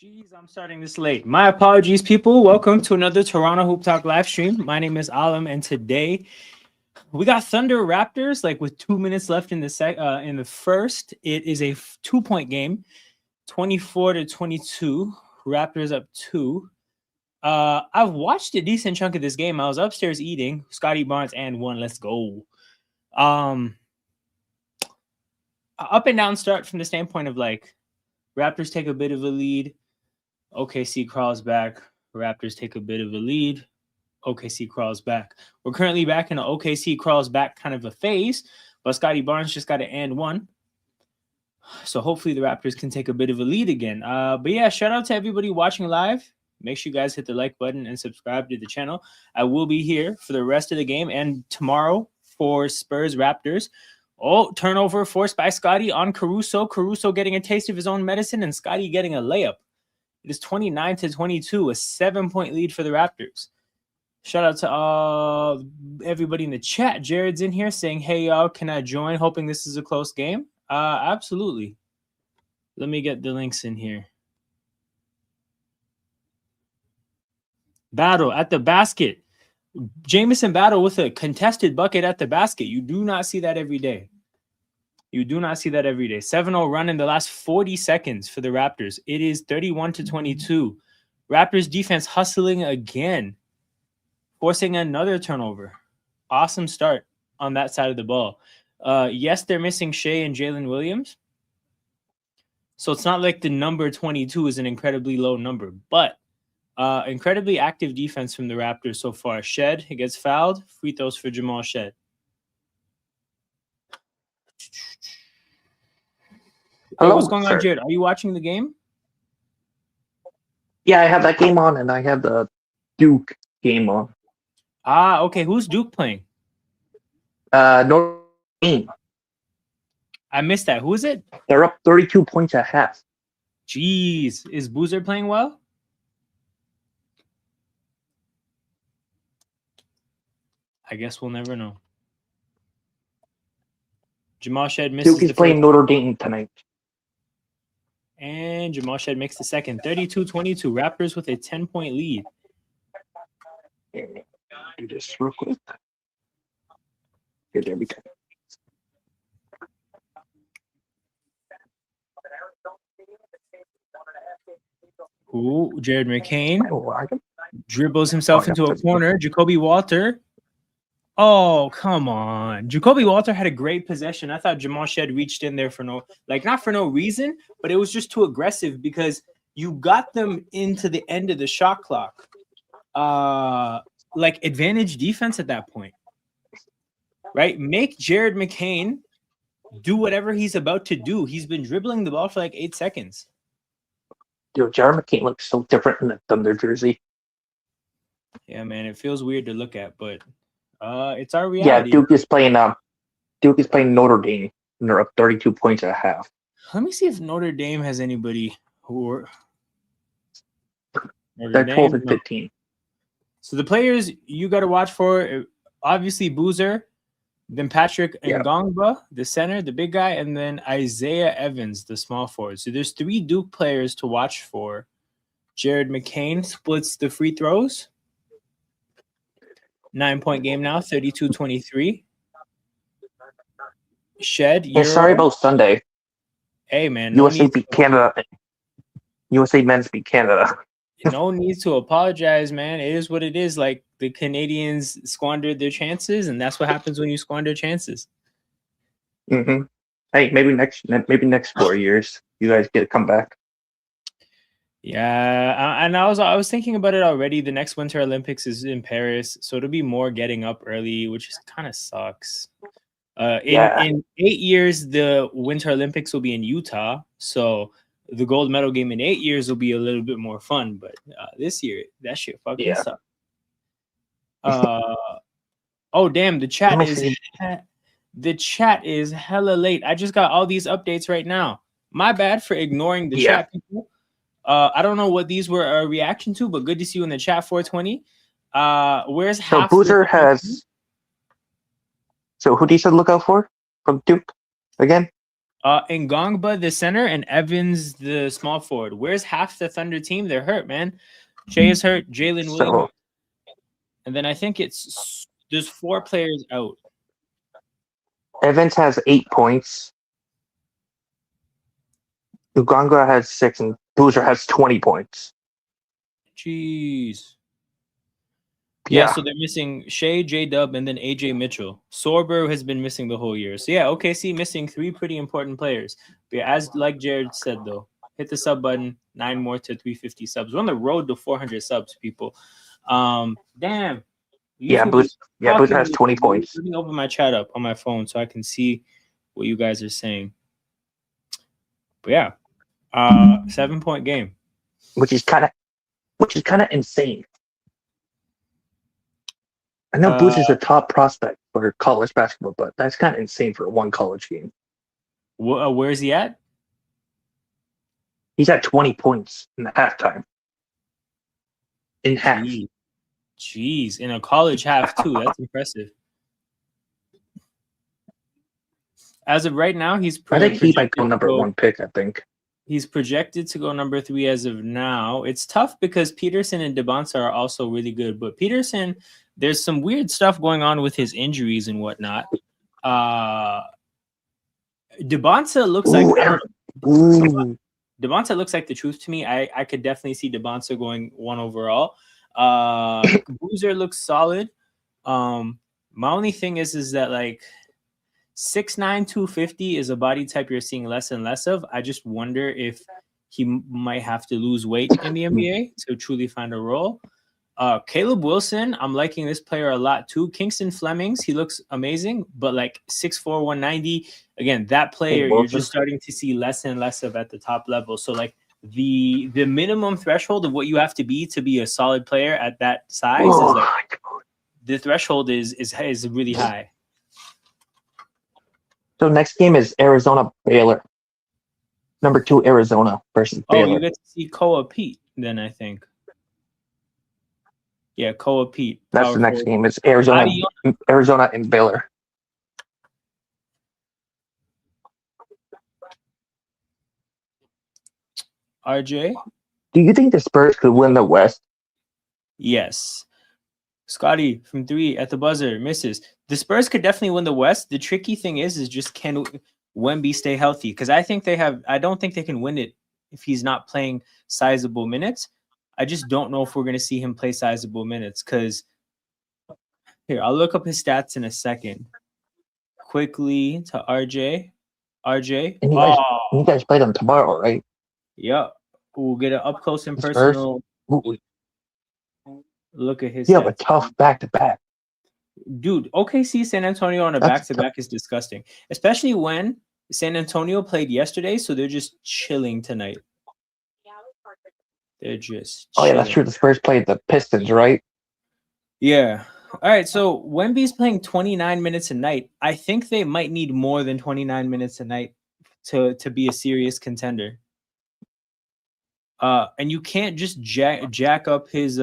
Jeez, I'm starting this late. My apologies, people. Welcome to another Toronto Hoop Talk live stream. My name is Alam, and today we got Thunder Raptors. Like with 2 minutes left in the first, it is a 2-point game, 24-22. Raptors up 2. I've watched a decent chunk of this game. I was upstairs eating. Scotty Barnes and 1. Let's go. Up and down start from the standpoint of like Raptors take a bit of a lead. OKC crawls back. Raptors take a bit of a lead. OKC crawls back. We're currently back in an OKC crawls back kind of a phase, but Scotty Barnes just got an and 1. So hopefully the Raptors can take a bit of a lead again. But yeah, shout out to everybody watching live. Make sure you guys hit the like button and subscribe to the channel. I will be here for the rest of the game and tomorrow for Spurs Raptors. Oh, turnover forced by Scotty on Caruso. Caruso getting a taste of his own medicine and Scotty getting a layup. It is 29-22, a 7-point lead for the Raptors. Shout out to everybody in the chat. Jared's in here saying, hey, y'all, can I join? Hoping this is a close game. Absolutely. Let me get the links in here. Battle at the basket. Jamison Battle with a contested bucket at the basket. You do not see that every day. 7-0 run in the last 40 seconds for the Raptors. It is 31-22. Raptors defense hustling again, forcing another turnover. Awesome start on that side of the ball. Yes, they're missing Shea and Jalen Williams. So it's not like the number 22 is an incredibly low number, but incredibly active defense from the Raptors so far. Shed, he gets fouled. Free throws for Jamal Shed. Hello, what's going sir. on, Jared? Are you watching the game? Yeah, I have that game on, and I have the Duke game on. Okay. Who's Duke playing? Notre Dame. I missed that. Who is it? They're up 32 points at half. Jeez. Is Boozer playing well? I guess we'll never know. Jamal Shed misses Duke is playing Notre Dame tonight. And Jamal Shed makes the second. 32-22. Raptors with a 10-point lead. Do this real quick. Here, there we go. Ooh, Jared McCain dribbles himself into a corner. Jacoby Walter. Oh, come on. Jacoby Walter had a great possession. I thought Jamal Shed reached in there for not for no reason, but it was just too aggressive because you got them into the end of the shot clock. Like advantage defense at that point. Right? Make Jared McCain do whatever he's about to do. He's been dribbling the ball for like 8 seconds. Dude, Jared McCain looks so different in the Thunder jersey. Yeah, man, it feels weird to look at, but it's our reality. Yeah, Duke is playing Notre Dame, and they're up 32 points at half. Let me see if Notre Dame has anybody who are They're 12 and 15. So the players you got to watch for, obviously Boozer, then Patrick Ngongba, the center, the big guy, and then Isaiah Evans, the small forward. So there's 3 Duke players to watch for. Jared McCain splits the free throws. 9-point game now, 32-23. Shed. Hey, sorry about Sunday. Hey, man. USA beat Canada. USA men's beat Canada. No need to apologize, man. It is what it is. Like the Canadians squandered their chances, and that's what happens when you squander chances. Mm-hmm. Hey, maybe next 4 years you guys get to come back. Yeah, and I was thinking about it already. The next Winter Olympics is in Paris, so it'll be more getting up early, which kind of sucks. In 8 years, the Winter Olympics will be in Utah, so the gold medal game in 8 years will be a little bit more fun. But this year, that shit fucking sucks. Oh damn, the chat is hella late. I just got all these updates right now. My bad for ignoring the chat, people. I don't know what these were a reaction to, but good to see you in the chat. 420. Where's half? So Boozer has. So who do you should look out for from Duke again? Ngongba, the center, and Evans, the small forward. Where's half the Thunder team? They're hurt, man. Shea is hurt. Jalen Williams. So And then I think there's 4 players out. Evans has 8 points. Uganga has 6, and Boozer has 20 points. Jeez. Yeah, so they're missing Shea, J-Dub, and then AJ Mitchell. Sorber has been missing the whole year. So yeah, OKC missing 3 pretty important players. But yeah, as like Jared said though, hit the sub button, 9 more to 350 subs. We're on the road to 400 subs, people. Damn. Boozer has 20 points. Let me open my chat up on my phone so I can see what you guys are saying. But yeah, 7-point game, which is kind of insane. I know Boots is a top prospect for college basketball, but that's kind of insane for one college game. Where is he at? He's at 20 points in the halftime. In half. Jeez, in a college half too. That's impressive. As of right now, I think he might go number 1 pick, I think. He's projected to go number 3 as of now. It's tough because Peterson and DeBonsa are also really good. But Peterson, there's some weird stuff going on with his injuries and whatnot. DeBonsa looks DeBonsa looks like the truth to me. I could definitely see DeBonsa going 1 overall. Boozer looks solid. My only thing is that like 6'9", 250 is a body type you're seeing less and less of. I just wonder if he might have to lose weight in the NBA to truly find a role. Caleb Wilson, I'm liking this player a lot too. Kingston Flemings, he looks amazing, but like 6'4", 190. Again, that player you're just starting to see less and less of at the top level. So like the minimum threshold of what you have to be a solid player at that size is like, the threshold is really high. So next game is Arizona Baylor. Number 2 Arizona versus Baylor. Oh, you get to see Koa Pete then, I think. Yeah, Koa Pete. That's the next game. It's Arizona and Baylor. RJ? Do you think the Spurs could win the West? Yes. Scotty from 3 at the buzzer misses. The Spurs could definitely win the West. The tricky thing is just can Wemby stay healthy? Because I don't think they can win it if he's not playing sizable minutes. I just don't know if we're going to see him play sizable minutes. Because here, I'll look up his stats in a second. Quickly to RJ. And you guys play them tomorrow, right? Yep. We'll get an up close and personal look at his. You have a tough back-to-back. Dude, OKC San Antonio on a back-to-back is disgusting. Especially when San Antonio played yesterday, so they're just chilling tonight. They're just chilling. Oh, yeah, that's true. The Spurs played the Pistons, right? Yeah. All right, so Wemby's playing 29 minutes a night. I think they might need more than 29 minutes a night to be a serious contender. And you can't just jack up his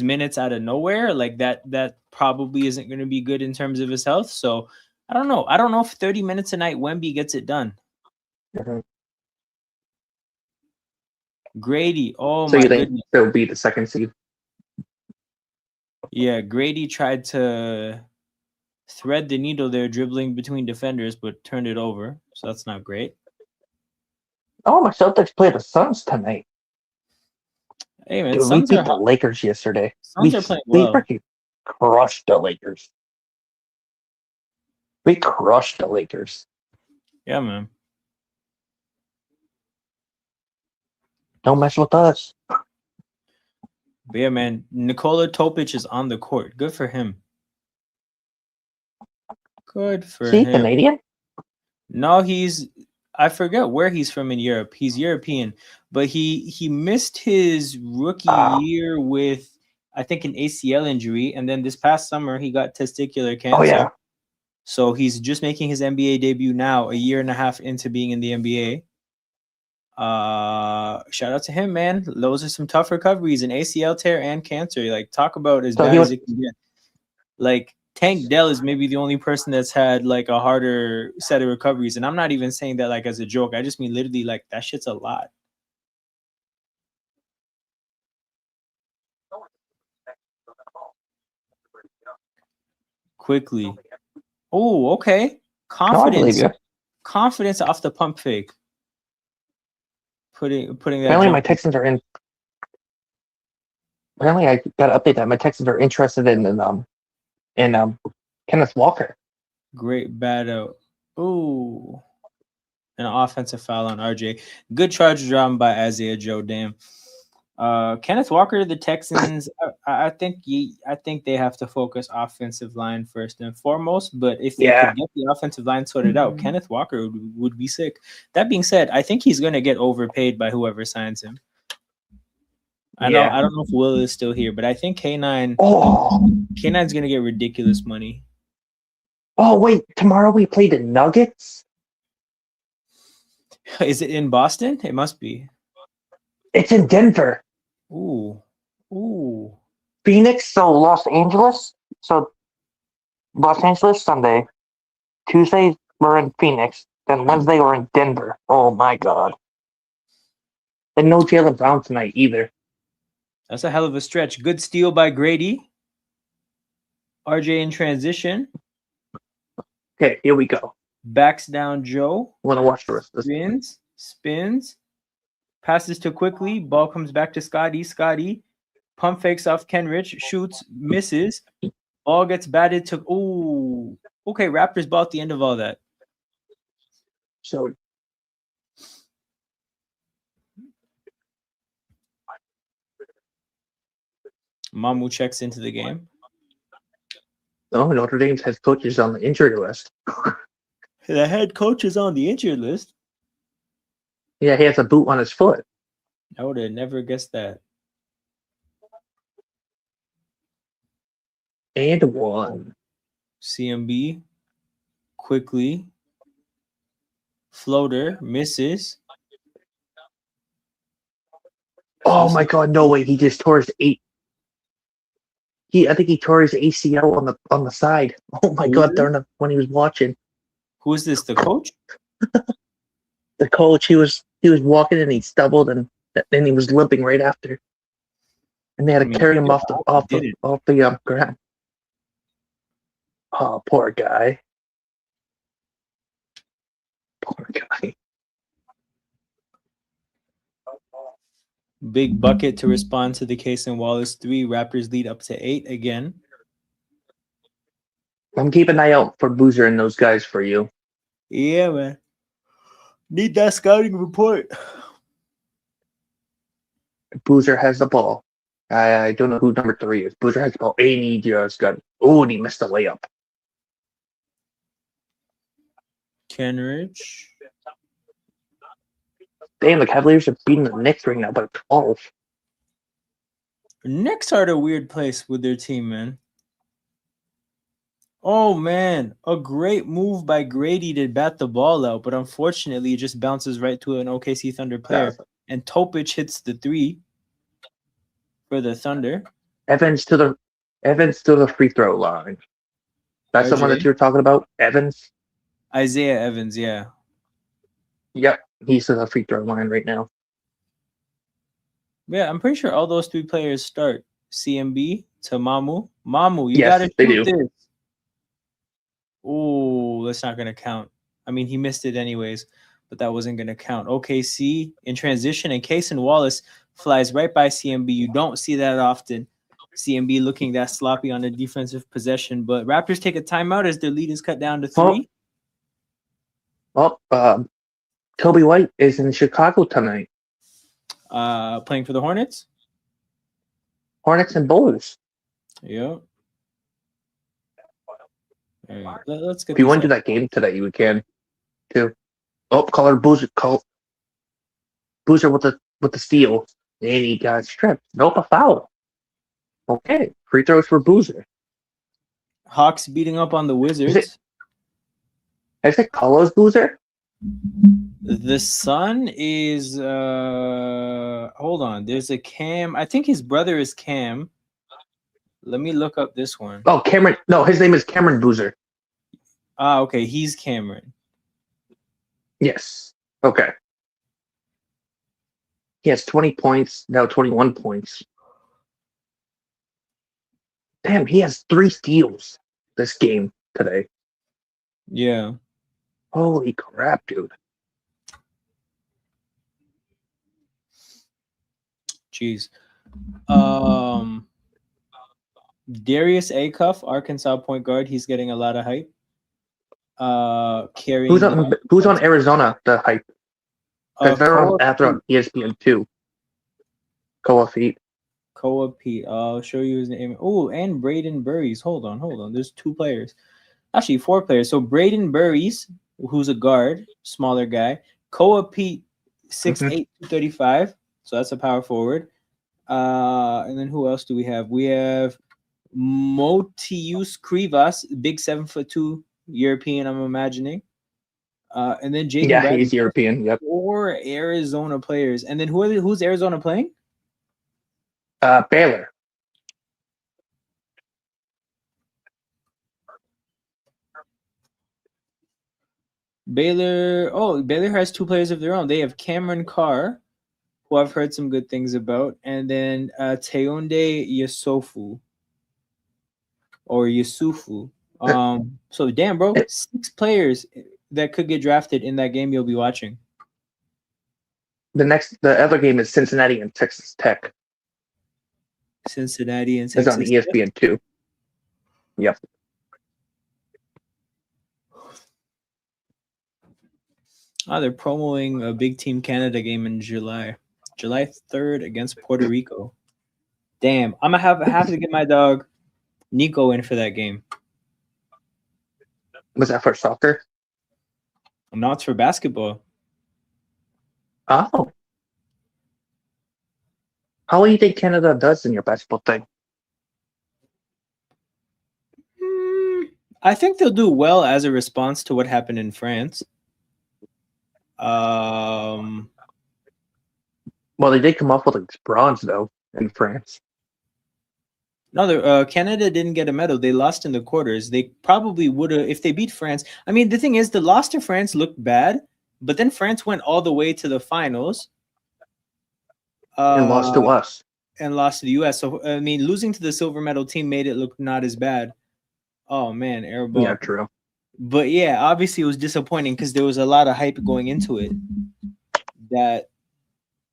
minutes out of nowhere. Like that probably isn't going to be good in terms of his health. So I don't know. I don't know if 30 minutes a night Wemby gets it done. Mm-hmm. Grady. Oh, so my you think goodness. They'll be the 2nd seed? Yeah, Grady tried to thread the needle there, dribbling between defenders, but turned it over. So that's not great. Oh, my Celtics played the Suns tonight. Hey, man, Dude, we beat the Lakers yesterday. Suns are playing well. We freaking crushed the Lakers. We crushed the Lakers. Yeah, man. Don't mess with us. But yeah, man, Nikola Topic is on the court. Good for him. Good for him. Is he Canadian? No, I forget where he's from in Europe. He's European, but he missed his rookie year with, I think, an ACL injury, and then this past summer he got testicular cancer. Oh, yeah. So he's just making his NBA debut now, a year and a half into being in the NBA. Shout out to him, man. Those are some tough recoveries, an ACL tear and cancer. Like, talk about as bad as it can get. Like, Tank Dell is maybe the only person that's had like a harder set of recoveries, and I'm not even saying that like as a joke. I just mean literally like that shit's a lot. Quickly. Oh, okay. No, I believe Confidence. you. Confidence off the pump fake. Putting that Apparently, my jump. Texans are in. Apparently, I got to update that. My Texans are interested in Kenneth Walker. Great battle. Ooh. An offensive foul on RJ. Good charge drawn by Isaiah Joe. Damn. Kenneth Walker, the Texans. I think they have to focus offensive line first and foremost. But if they Yeah. could get the offensive line sorted out, Kenneth Walker would be sick. That being said, I think he's going to get overpaid by whoever signs him. I don't know if Will is still here, but I think K9's going to get ridiculous money. Oh wait, tomorrow we play the Nuggets. Is it in Boston? It must be. It's in Denver. Ooh. Phoenix, so Los Angeles. So Los Angeles Sunday. Tuesday we're in Phoenix. Then Wednesday we're in Denver. Oh my god. And no Jaylen Brown tonight either. That's a hell of a stretch. Good steal by Grady. RJ in transition. Okay, here we go. Backs down Joe. I want to watch the rest of this. Spins. Passes to Quickly. Ball comes back to Scotty. Scotty pump fakes off Kenrich. Shoots. Misses. Ball gets batted to... Ooh. Okay, Raptors ball at the end of all that. So Mamu checks into the game. oh, Notre Dame's head coach is on the injury list. The head coach is on the injured list. Yeah, he has a boot on his foot. I would have never guessed that. And one. CMB. Quickly. Floater. Misses. Oh my god, no way. He just tore his I think he tore his ACL on the side. Oh my god, darn it, when he was watching. Who is this? The coach? The coach, he was walking and he stumbled and then he was limping right after. And they had to carry him off the ground. Oh, poor guy. Poor guy. Big bucket to respond to the case in Wallace 3. Raptors lead up to 8 again. I'm keeping an eye out for Boozer and those guys for you. Yeah, man. Need that scouting report. Boozer has the ball. I don't know who number 3 is. Boozer has the ball. And he just got... Oh, and he missed the layup. Kenrich. Damn, the Cavaliers are beating the Knicks right now by 12. Knicks are a weird place with their team, man. Oh, man. A great move by Grady to bat the ball out, but unfortunately, it just bounces right to an OKC Thunder player. And Topic hits the 3 for the Thunder. Evans to the free throw line. That's the one that you're talking about? Evans? Isaiah Evans, yeah. Yep. He's to the free throw line right now. Yeah, I'm pretty sure all those 3 players start. CMB to Mamu. Mamu, you Yes, gotta they shoot do. this. Oh, that's not gonna count. I mean, he missed it anyways, but that wasn't gonna count. OKC in transition, and Kaysen Wallace flies right by CMB. You don't see that often. CMB looking that sloppy on the defensive possession, but Raptors take a timeout as their lead is cut down to 3. Toby White is in Chicago tonight. Playing for the Hornets? Hornets and Bulls. Yeah. Right, let's get. If you went to that game today, you can too. Oh, color Boozer with the steal. And he got stripped. Nope, a foul. Okay, free throws for Boozer. Hawks beating up on the Wizards. Is it Carlos Boozer? The son is hold on. There's a Cam. I think his brother is Cam. Let me look up this one. Oh, Cameron. No, his name is Cameron Boozer. Ah, okay. He's Cameron. Yes. Okay. He has 20 points, now 21 points. Damn, he has 3 steals this game today. Yeah. Holy crap, dude. Jeez. Darius Acuff, Arkansas point guard. He's getting a lot of hype. Carrying Who's on Arizona, the hype? Because they're on after ESPN 2. Koa Feet. Koa Pete. I'll show you his name. Oh, and Braden Burries. Hold on. There's 2 players. Actually, 4 players. So Braden Burries, who's a guard, smaller guy. Koa Pete, 6'8", 235. So that's a power forward. And then who else do we have? We have Motius Krivas, big 7'2" European, I'm imagining. And then Jaden Bradley. He's European. Yep. 4 Arizona players. And then who's Arizona playing? Baylor. Baylor has 2 players of their own. They have Cameron Carr, who I've heard some good things about, and then Teonde Yusufu. So damn, bro, 6 players that could get drafted in that game you'll be watching. The other game is Cincinnati and Texas Tech. Cincinnati and Texas Tech. It's on ESPN 2. Yep. They're promoting a Big Team Canada game in July 3rd against Puerto Rico. Damn, I'm gonna have to get my dog Nico in for that game. Was that for soccer? No, it's for basketball. Oh. How do you think Canada does in your basketball thing? I think they'll do well as a response to what happened in France. Well, they did come up with bronze though in France. No, Canada didn't get a medal. They lost in the quarters. They probably would have if they beat France. I mean, the thing is, the loss to France looked bad, but then France went all the way to the finals and lost to us. And lost to the U.S. So I mean, losing to the silver medal team made it look not as bad. Oh man, airball. Yeah, true. But yeah, obviously it was disappointing because there was a lot of hype going into it that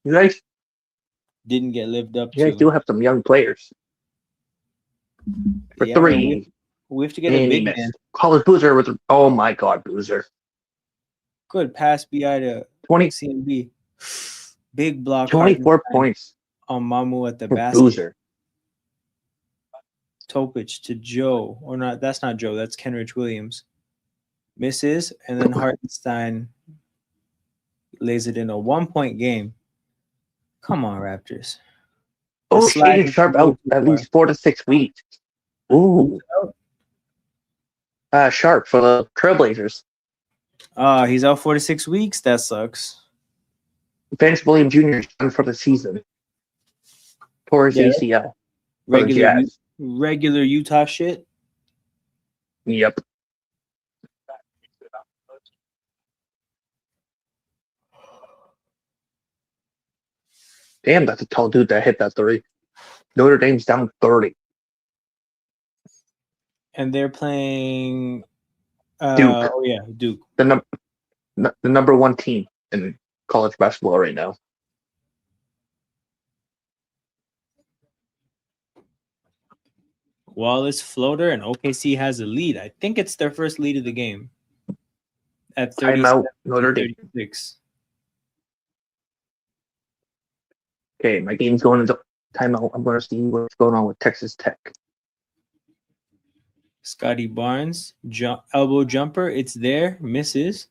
you guys didn't get lived up to. You guys do have some young players. For 3, we have to get a big man. College Boozer with oh my god, Boozer. Good pass BI to 20 CMB. Big block. 24 points on Mamu at the basket. Boozer. Topic to Joe. Or not, that's not Joe, that's Kenrich Williams. Misses, and then Hartenstein lays it in a 1-point game. Come on, Raptors. Oh, Shaden Sharp out at least 4 to 6 weeks. Ooh. Sharp for the Trailblazers. He's out 4 to 6 weeks. That sucks. Vince Williams Jr. is done for the season. For his ACL. Regular Utah shit. Yep. Damn, that's a tall dude that hit that 3. Notre Dame's down 30. And they're playing Duke. Oh yeah, Duke. The number 1 team in college basketball right now. Wallace floater and OKC has a lead. I think it's their first lead of the game. At 37 Notre Dame. 36. Okay, my game's going into timeout. I'm going to see what's going on with Texas Tech. Scotty Barnes, elbow jumper. It's there. Misses.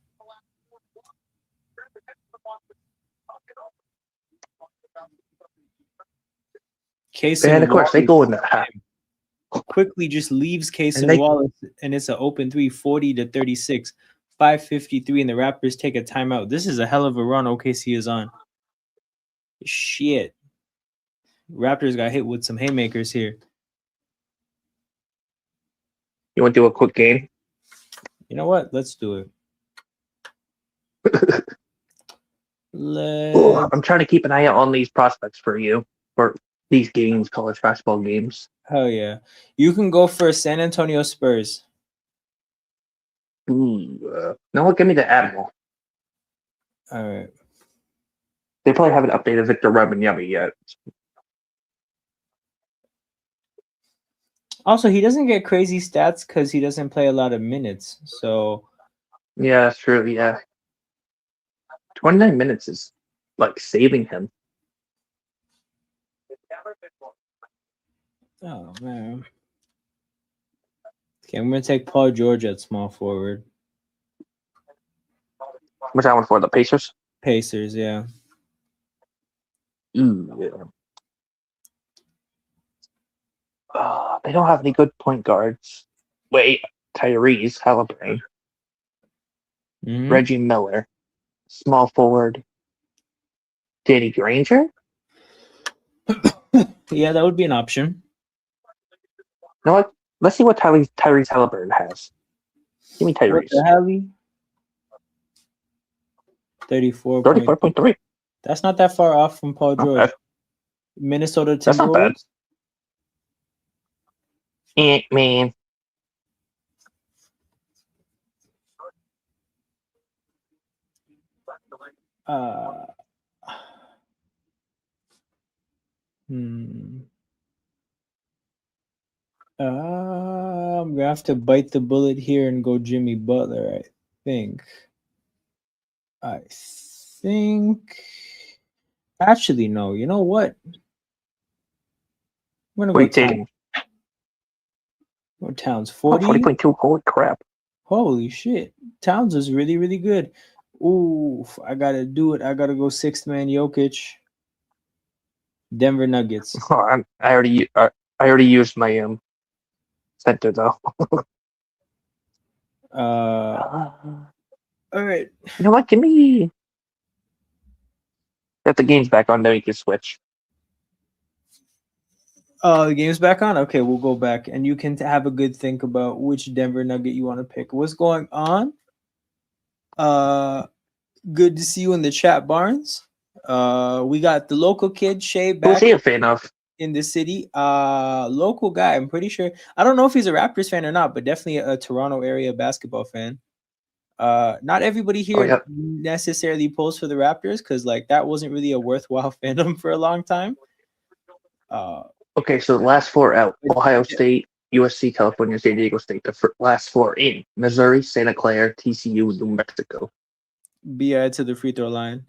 Case and of course, they go in the half. Quickly just leaves Case and Wallace, and it's an open 3, 40 to 36, 5:53, and the Raptors take a timeout. This is a hell of a run OKC is on. Shit. Raptors got hit with some haymakers here. You want to do a quick game? You know what? Let's do it. Oh, I'm trying to keep an eye out on these prospects for you for these games, college basketball games. Hell yeah. You can go for San Antonio Spurs. No, give me the Admiral. All right. They probably haven't updated Victor Wembanyama yet. Also, he doesn't get crazy stats because he doesn't play a lot of minutes. So yeah, that's true. Yeah, 29 minutes is like saving him. Oh man. Okay, I'm gonna take Paul George at small forward. What's that one for? The Pacers? Pacers, yeah. Yeah. They don't have any good point guards. Wait, Tyrese Halliburton, Reggie Miller, small forward, Danny Granger. Yeah, that would be an option. You know what? Let's see what Tyrese Halliburton has. Give me Tyrese. What the hell? 34.3. That's not that far off from Paul George. Bad. Minnesota That's not bad. Timberwolves. Man. I'm gonna have to bite the bullet here and go Jimmy Butler. I think. Actually, no. You know what? I'm gonna go Towns. Towns 40. 40.2. Holy crap! Holy shit! Towns is really, really good. Ooh, I gotta do it. I gotta go sixth man Jokic. Denver Nuggets. Oh, I already used my center though. All right. You know what? Give me. Get the game's back on, then we can switch. The game's back on? Okay, we'll go back and you can have a good think about which Denver Nugget you want to pick. What's going on? Good to see you in the chat, Barnes. We got the local kid, Shay, back. Who's he a fan of? In the city. Local guy, I'm pretty sure. I don't know if he's a Raptors fan or not, but definitely a Toronto area basketball fan. Not everybody here necessarily pulls for the Raptors because like that wasn't really a worthwhile fandom for a long time. Okay, so the last four out: Ohio State, USC, California, San Diego State. The last four in: Missouri, Santa Clara, TCU, New Mexico. BI to the free throw line.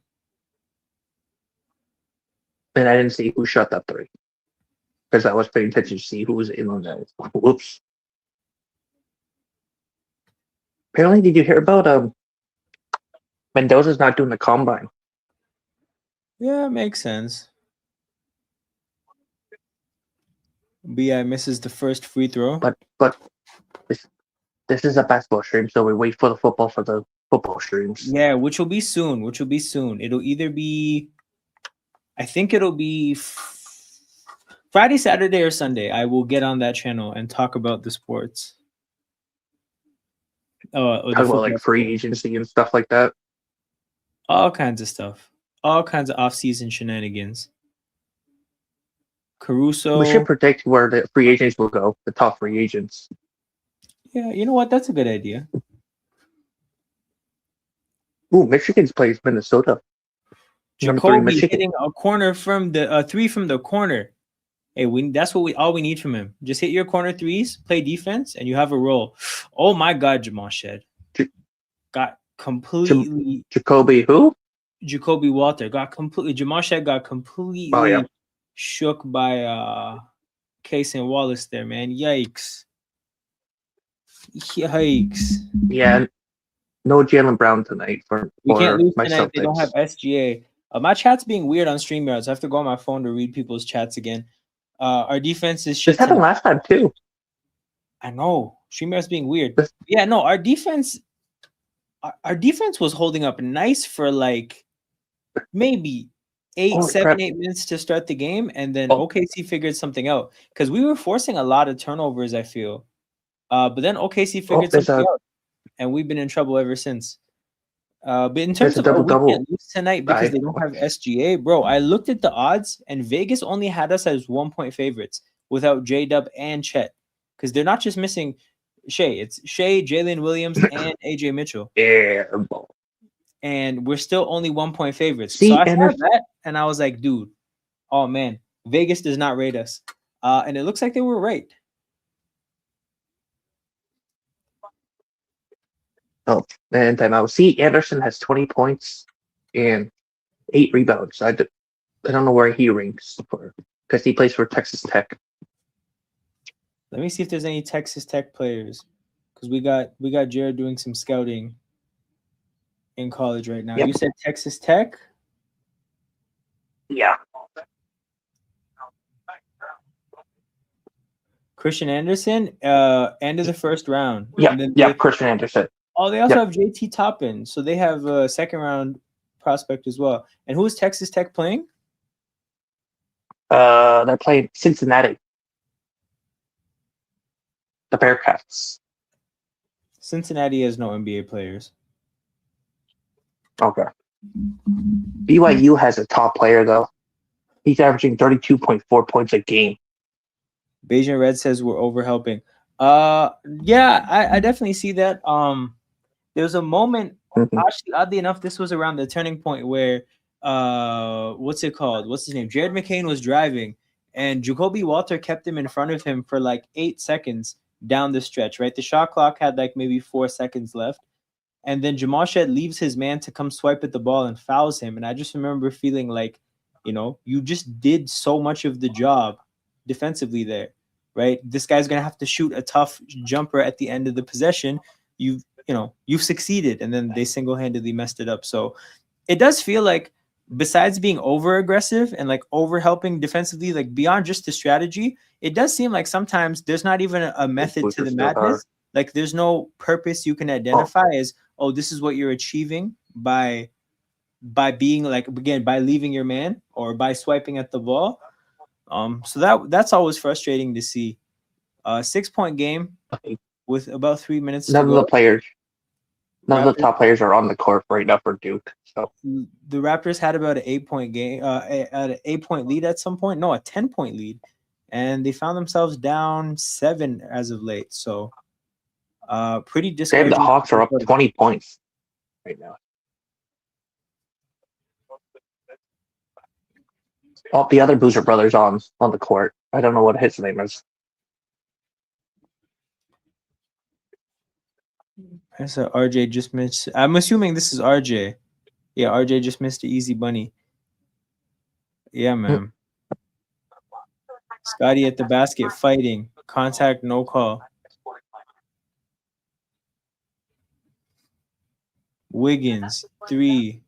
And I didn't see who shot that three because I was paying attention to see who was in on that. Whoops. Apparently, did you hear about Mendoza's not doing the combine? Yeah, makes sense. BI misses the first free throw. But this is a basketball stream, so we wait for the football streams. Yeah, which will be soon. It'll either be, I think it'll be Friday, Saturday, or Sunday. I will get on that channel and talk about the sports. Talk about like free agency and stuff like that. All kinds of stuff. All kinds of off-season shenanigans. Caruso. We should predict where the free agents will go, the top free agents. Yeah, you know what? That's a good idea. Ooh, Michigan's plays Minnesota. Jacoby hitting a corner from the three from the corner. Hey, that's what all we need from him. Just hit your corner threes, play defense, and you have a roll. Oh my God, Jamal Shed got completely. Jacoby who? Jacoby Walter got completely. Jamal Shed got completely shook by Case and Wallace there, man. Yikes. Yeah, no Jaylen Brown tonight we can't lose tonight. They don't have SGA. My chat's being weird on StreamYard, so I have to go on my phone to read people's chats again. Our defense is shit. This happened last time too. I know StreamYard's being weird. Yeah, no, our defense was holding up nice for like maybe 8 minutes to start the game, and then OKC figured something out because we were forcing a lot of turnovers. I feel But then OKC figured something out, and we've been in trouble ever since. But in terms of we can't lose tonight because they don't have SGA, bro. I looked at the odds, and Vegas only had us as 1-point favorites without J-Dub and Chet, because they're not just missing Shea. It's Shea, Jalen Williams, and AJ Mitchell. Yeah. And we're still only 1-point favorites. So I saw that, and I was like, dude, oh man, Vegas does not rate us. And it looks like they were right. Oh, and time out. See, Anderson has 20 points and 8 rebounds. I don't know where he ranks for, because he plays for Texas Tech. Let me see if there's any Texas Tech players, because we got Jared doing some scouting in college right now. Yep. You said Texas Tech? Yeah. Christian Anderson, end of the first round. Yeah, Christian Anderson. Oh, they also have JT Toppin, so they have a second round prospect as well. And who is Texas Tech playing? They're playing Cincinnati. The Bearcats. Cincinnati has no NBA players. Okay. BYU has a top player, though. He's averaging 32.4 points a game. Beijing Red says we're overhelping. Yeah, I definitely see that. There was a moment, actually, oddly enough, this was around the turning point where, what's it called? What's his name? Jared McCain was driving, and Jacoby Walter kept him in front of him for like 8 seconds down the stretch, right? The shot clock had like maybe 4 seconds left. And then Jamal Shed leaves his man to come swipe at the ball and fouls him. And I just remember feeling like, you just did so much of the job defensively there, right? This guy's going to have to shoot a tough jumper at the end of the possession. You've succeeded, and then they single-handedly messed it up. So it does feel like, besides being over-aggressive and like over-helping defensively, like beyond just the strategy, it does seem like sometimes there's not even a method to the madness. Like there's no purpose you can identify as, oh, this is what you're achieving by being like, again, by leaving your man or by swiping at the ball. So that's always frustrating to see. 6-point game with about 3 minutes to go. None of the top players are on the court right now for Duke. So the Raptors had about an 8-point game, an 8-point lead at some point. No, a 10-point lead, and they found themselves down 7 as of late. So, pretty discouraging. The Hawks are up 20 points right now. Oh, the other Boozer brothers on the court. I don't know what his name is. I said RJ just missed. I'm assuming this is RJ. Yeah, RJ just missed the easy bunny. Yeah, man. Scotty at the basket fighting. Contact, no call. Wiggins, 3.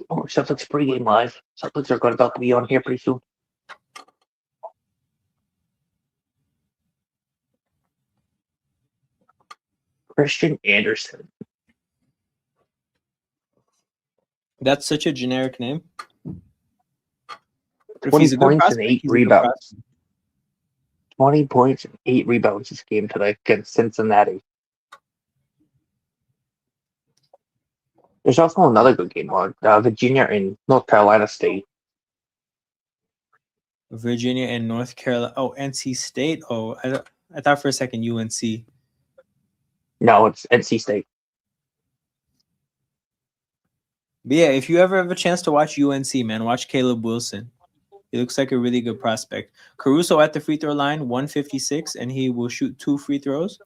Oh, Celtics pregame live. Celtics are about to be on here pretty soon. Christian Anderson. That's such a generic name. 20 points and 8 rebounds. 20 points and 8 rebounds this game today against Cincinnati. There's also another good game on Virginia and North Carolina State. Virginia and North Carolina. Oh, NC State. Oh, I thought for a second UNC. No, it's NC State. But yeah, if you ever have a chance to watch UNC, man, watch Caleb Wilson. He looks like a really good prospect. Caruso at the free throw line, 156, and he will shoot 2 free throws.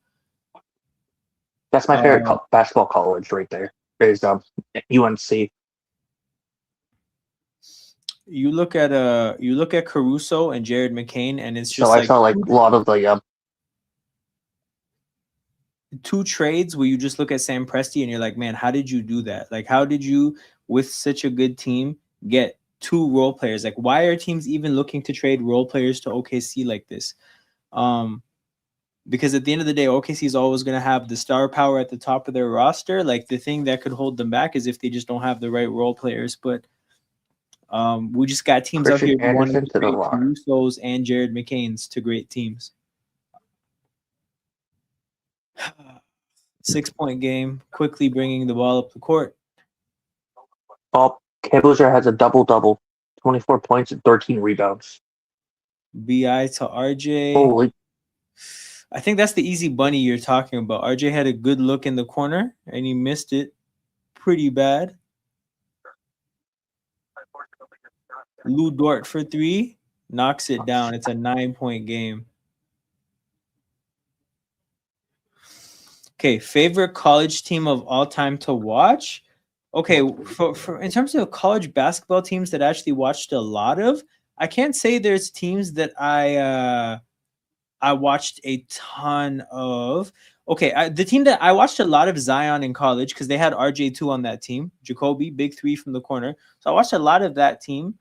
That's my favorite basketball college right there. There's UNC. You look at Caruso and Jared McCain, and it's just so I saw like a lot of the 2 trades where you just look at Sam Presti and you're like, man, how did you do that? Like, how did you, with such a good team, get 2 role players? Like, why are teams even looking to trade role players to OKC like this? Because at the end of the day, OKC is always going to have the star power at the top of their roster. Like, the thing that could hold them back is if they just don't have the right role players. But we just got teams out here wanting to trade Caruso's and Jared McCain's to great teams. 6-point game, quickly bringing the ball up the court. Oh, Boozer has a double-double, 24 points and 13 rebounds. BI to RJ. Holy. I think that's the easy bunny you're talking about. RJ had a good look in the corner, and he missed it pretty bad. Lou Dort for 3, knocks it down. It's a 9-point game. Okay, favorite college team of all time to watch? Okay, for in terms of college basketball teams that I actually watched a lot of, I can't say there's teams that I watched a ton of. Okay, the team that I watched a lot of Zion in college because they had RJ2 on that team, Jacoby, big 3 from the corner. So I watched a lot of that team,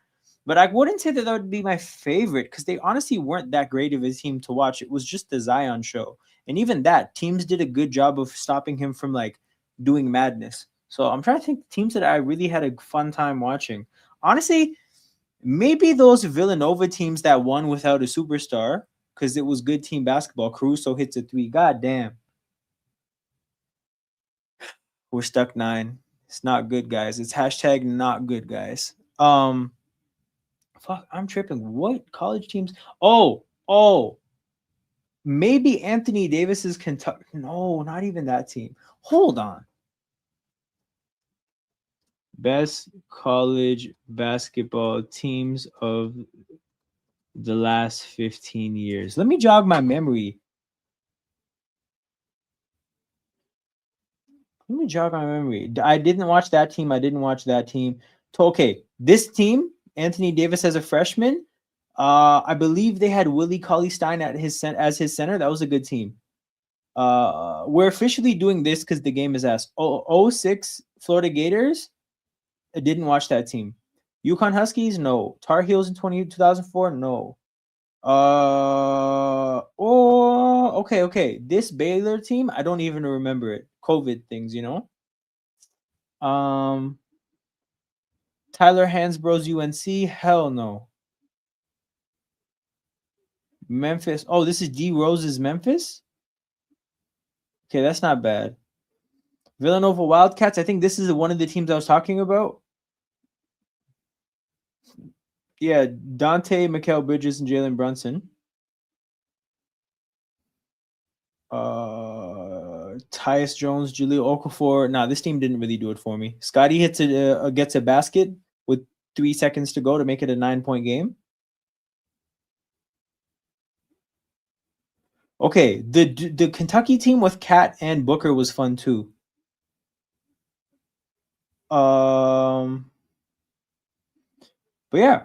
but I wouldn't say that would be my favorite because they honestly weren't that great of a team to watch. It was just the Zion show. And even that, teams did a good job of stopping him from like doing madness. So I'm trying to think teams that I really had a fun time watching. Honestly, maybe those Villanova teams that won without a superstar because it was good team basketball. Caruso hits a 3. God damn. We're stuck 9. It's not good, guys. It's hashtag not good, guys. Fuck, I'm tripping. What college teams? Oh, maybe Anthony Davis's Kentucky. No, not even that team. Hold on. Best college basketball teams of the last 15 years. Let me jog my memory. I didn't watch that team. Okay, this team, Anthony Davis as a freshman, I believe they had Willie Cauley-Stein as his center. That was a good team. We're officially doing this because the game is asked. 06 Florida Gators. I didn't watch that team. UConn Huskies, no. Tar Heels in 2004, no. Okay. This Baylor team, I don't even remember it. COVID things, you know. Tyler Hansbrough's UNC, hell no. Memphis. Oh, this is D Rose's Memphis. Okay, that's not bad. Villanova Wildcats. I think this is one of the teams I was talking about. Yeah, Dante, Mikal Bridges, and Jalen Brunson. Tyus Jones, Jaleel Okafor. Nah, this team didn't really do it for me. Scotty gets a basket with 3 seconds to go to make it a 9-point game. Okay, the Kentucky team with Cat and Booker was fun too. But yeah,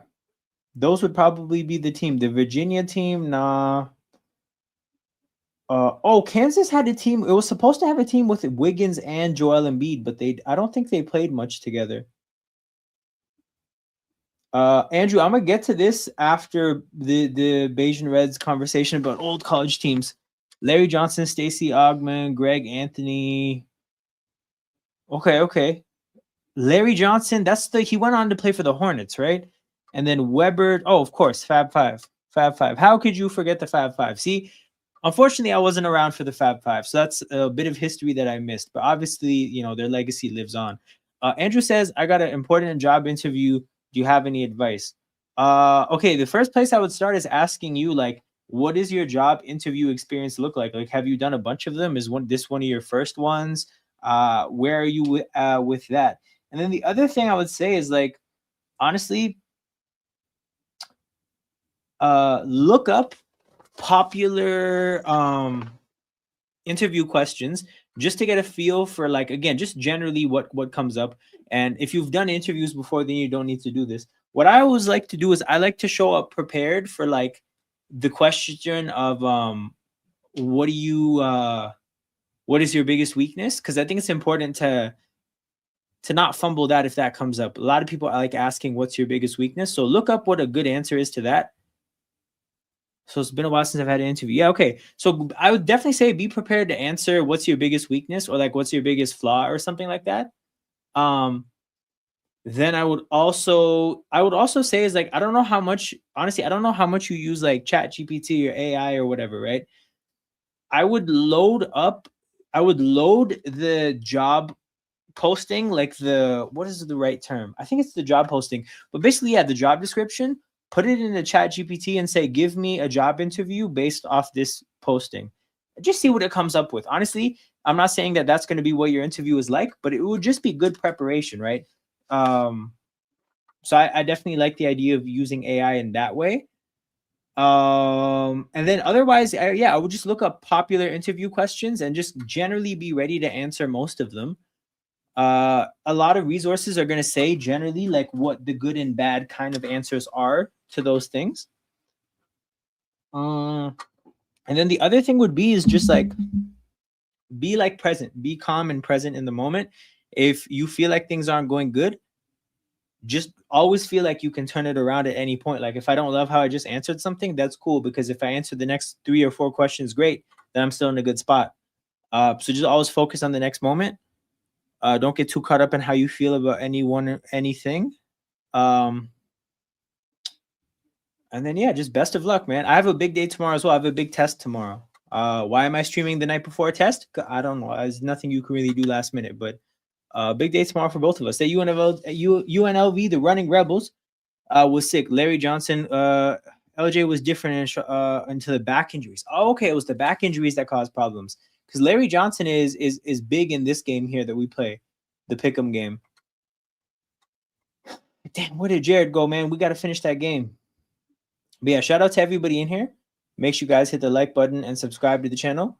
those would probably be the team. The Virginia team, nah. Kansas had a team. It was supposed to have a team with Wiggins and Joel Embiid, but I don't think they played much together. Andrew, I'm gonna get to this after the Bayesian Reds conversation about old college teams. Larry Johnson, Stacey Ogman, Greg Anthony. Okay. Larry Johnson, he went on to play for the Hornets, right? And then Weber, of course, Fab Five. How could you forget the Fab Five? See, unfortunately, I wasn't around for the Fab Five, so that's a bit of history that I missed. But obviously, their legacy lives on. Andrew says, I got an important job interview. Do you have any advice? Okay, the first place I would start is asking you, like, what does your job interview experience look like? Like, have you done a bunch of them? Is this one of your first ones? Where are you with that? And then the other thing I would say is, like, honestly, look up popular interview questions just to get a feel for, like, again, just generally what comes up. And if you've done interviews before, then you don't need to do this. What I always like to do is I like to show up prepared for, like, the question of what is your biggest weakness? Because I think it's important to not fumble that if that comes up. A lot of people are like asking, what's your biggest weakness? So look up what a good answer is to that. So it's been a while since I've had an interview. Yeah, okay. So I would definitely say be prepared to answer what's your biggest weakness, or like what's your biggest flaw or something like that. Then I would also say is, like, I don't know how much you use like Chat GPT or AI or whatever, right? I would load up I would load the job posting, like what is the right term? I think it's the job posting, but basically, yeah, the job description, put it in the chat GPT and say, give me a job interview based off this posting. Just see what it comes up with. Honestly, I'm not saying that that's going to be what your interview is like, but it would just be good preparation, right? So I definitely like the idea of using AI in that way. And then otherwise, I would just look up popular interview questions and just generally be ready to answer most of them. A lot of resources are going to say generally like what the good and bad kind of answers are to those things. And then the other thing would be is just like be like present, be calm and present in the moment. If you feel like things aren't going good, just always feel like you can turn it around at any point. Like if I don't love how I just answered something, that's cool, because if I answer the next 3 or 4 questions great, then I'm still in a good spot. So just always focus on the next moment. Don't get too caught up in how you feel about anyone or anything. And then yeah, just best of luck, man. I have a big day tomorrow as well. I have a big test tomorrow. Why am I streaming the night before a test? I don't know. There's nothing you can really do last minute, but big day tomorrow for both of us. That UNLV, the Running Rebels, was sick. Larry Johnson, LJ was different into the back injuries. Oh, okay, it was the back injuries that caused problems. Because Larry Johnson is big in this game here that we play, the Pick'em game. Damn, where did Jared go, man? We got to finish that game. But yeah, shout out to everybody in here. Make sure you guys hit the like button and subscribe to the channel.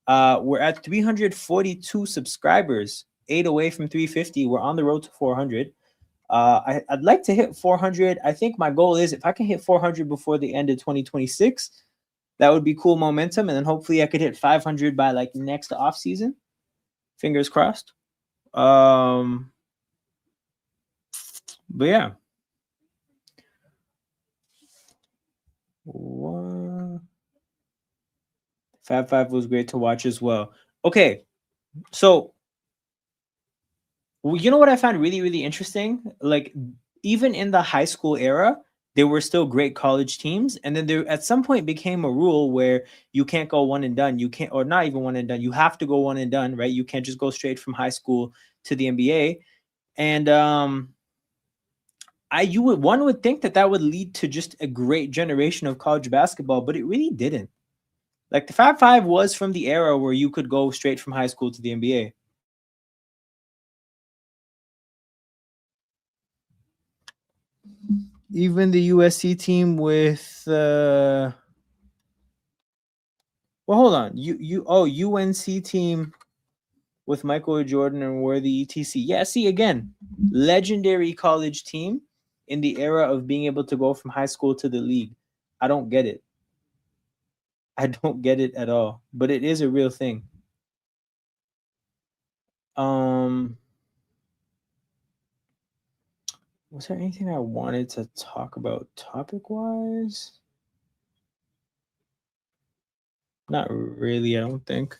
We're at 342 subscribers, 8 away from 350. We're on the road to 400. I'd like to hit 400. I think my goal is if I can hit 400 before the end of 2026, that would be cool momentum. And then hopefully I could hit 500 by like next off season. Fingers crossed. But yeah. Fab Five was great to watch as well. Okay, so you know what I found really, really interesting? Like even in the high school era, there were still great college teams, and then there at some point became a rule where you can't go one and done. You can't, or not even one and done. You have to go one and done, right? You can't just go straight from high school to the NBA. And one would think that would lead to just a great generation of college basketball, but it really didn't. Like the Fab Five was from the era where you could go straight from high school to the NBA. Even the USC team with well, hold on. UNC team with Michael Jordan and Worthy etc. Yeah, see again, legendary college team in the era of being able to go from high school to the league. I don't get it. I don't get it at all, but it is a real thing. Was there anything I wanted to talk about topic-wise? Not really, I don't think.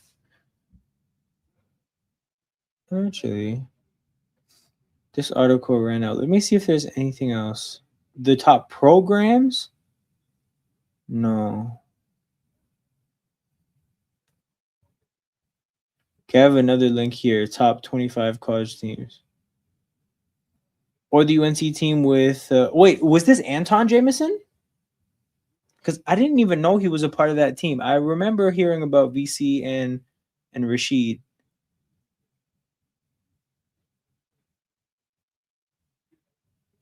Actually, this article ran out. Let me see if there's anything else. The top programs? No. Okay, I have another link here. Top 25 college teams. Or the UNC team with... wait, was this Anton Jameson? Because I didn't even know he was a part of that team. I remember hearing about VC and Rashid.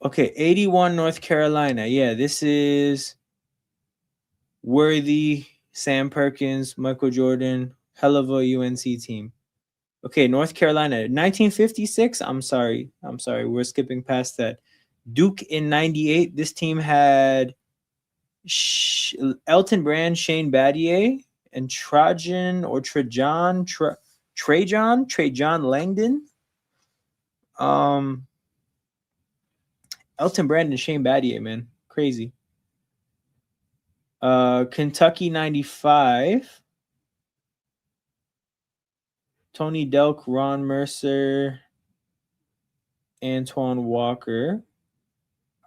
Okay, 81 North Carolina. Yeah, this is Worthy, Sam Perkins, Michael Jordan, hell of a UNC team. Okay, North Carolina, 1956. I'm sorry. We're skipping past that. Duke in 98. This team had Elton Brand, Shane Battier, and Trajan Langdon. Elton Brand and Shane Battier, man. Crazy. Kentucky 95. Tony Delk, Ron Mercer, Antoine Walker.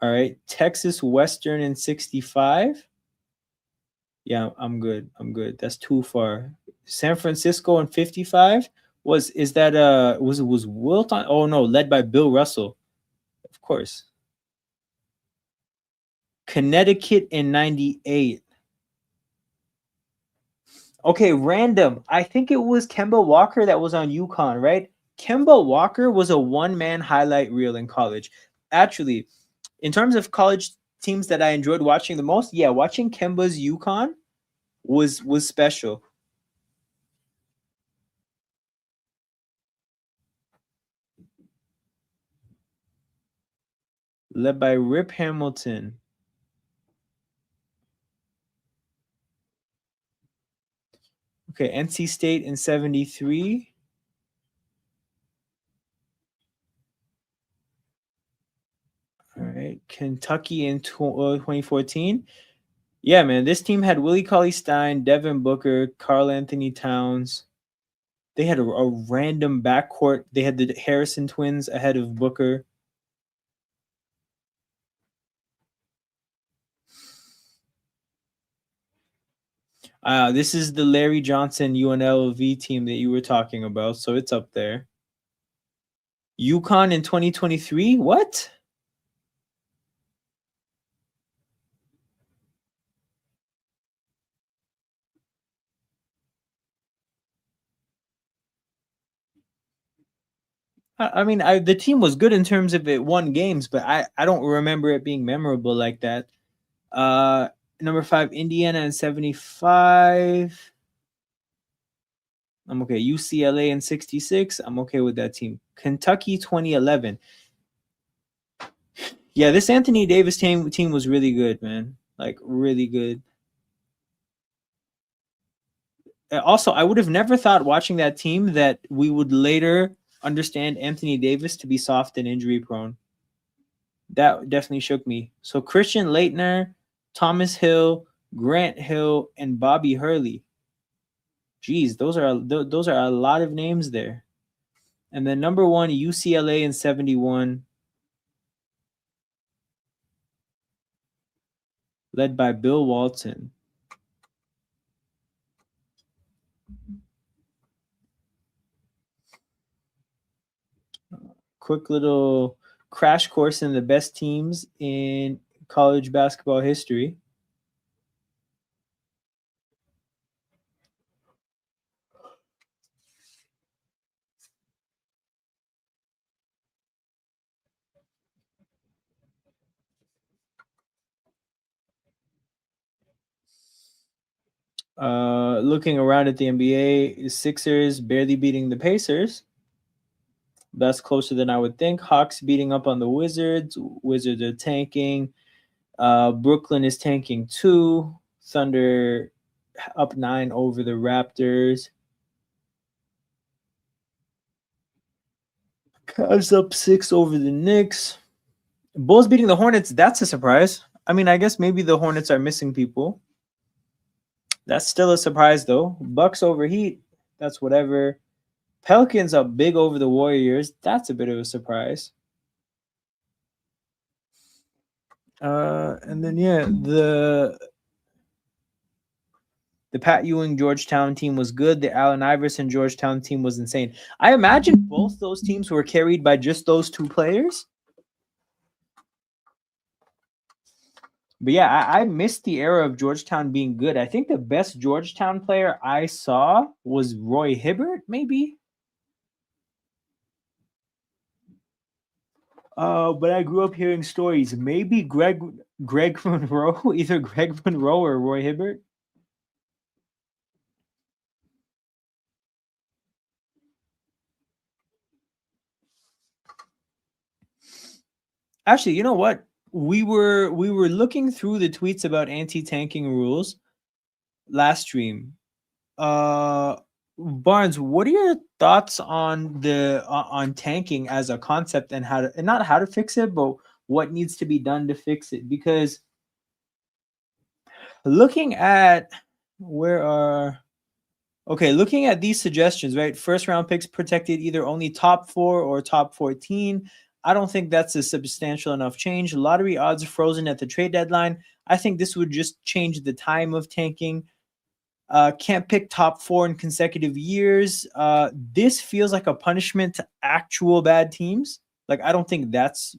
All right. Texas Western in 65. Yeah, I'm good. That's too far. San Francisco in 55 was that was Wilt on? Oh no, led by Bill Russell, of course. Connecticut in 98. Okay, random. I think it was Kemba Walker that was on UConn, right? Kemba Walker was a one-man highlight reel in college. Actually, in terms of college teams that I enjoyed watching the most, yeah, watching Kemba's UConn was special. Led by Rip Hamilton. Okay, NC State in 73. All right, Kentucky in 2014. Yeah, man, this team had Willie Cauley-Stein, Devin Booker, Karl Anthony Towns. They had a random backcourt. They had the Harrison twins ahead of Booker. This is the Larry Johnson UNLV team that you were talking about, so it's up there. UConn in 2023? What? I mean, the team was good in terms of it won games, but I don't remember it being memorable like that. Number 5, Indiana in 75. I'm okay. UCLA in 66. I'm okay with that team. Kentucky 2011. Yeah, this Anthony Davis team was really good, man. Like really good. Also, I would have never thought watching that team that we would later understand Anthony Davis to be soft and injury prone. That definitely shook me. So Christian Laettner, Thomas Hill, Grant Hill, and Bobby Hurley. Geez, those are a lot of names there. And then number 1, UCLA in 71, led by Bill Walton. Quick little crash course in the best teams in college basketball history. Looking around at the NBA, Sixers barely beating the Pacers. That's closer than I would think. Hawks beating up on the Wizards. Wizards are tanking. Brooklyn is tanking too. Thunder up 9 over the Raptors. Cavs up 6 over the Knicks. Bulls beating the Hornets. That's a surprise. I mean, I guess maybe the Hornets are missing people. That's still a surprise, though. Bucks over Heat. That's whatever. Pelicans up big over the Warriors. That's a bit of a surprise. And then yeah, the Pat Ewing Georgetown team was good. The Allen Iverson Georgetown team was insane. I imagine both those teams were carried by just those 2 players. But yeah, I missed the era of Georgetown being good. I think the best Georgetown player I saw was Roy Hibbert, maybe. But I grew up hearing stories. Maybe Greg Monroe, either Greg Monroe or Roy Hibbert. Actually, you know what? We were looking through the tweets about anti-tanking rules last stream. Barnes, what are your thoughts on the on tanking as a concept and how to, and not how to fix it, but what needs to be done to fix it? Because looking at looking at these suggestions, right? First round picks protected either only top 4 or top 14. I don't think that's a substantial enough change. Lottery odds frozen at the trade deadline. I think this would just change the time of tanking. Can't pick top 4 in consecutive years. This feels like a punishment to actual bad teams. Like, I don't think that's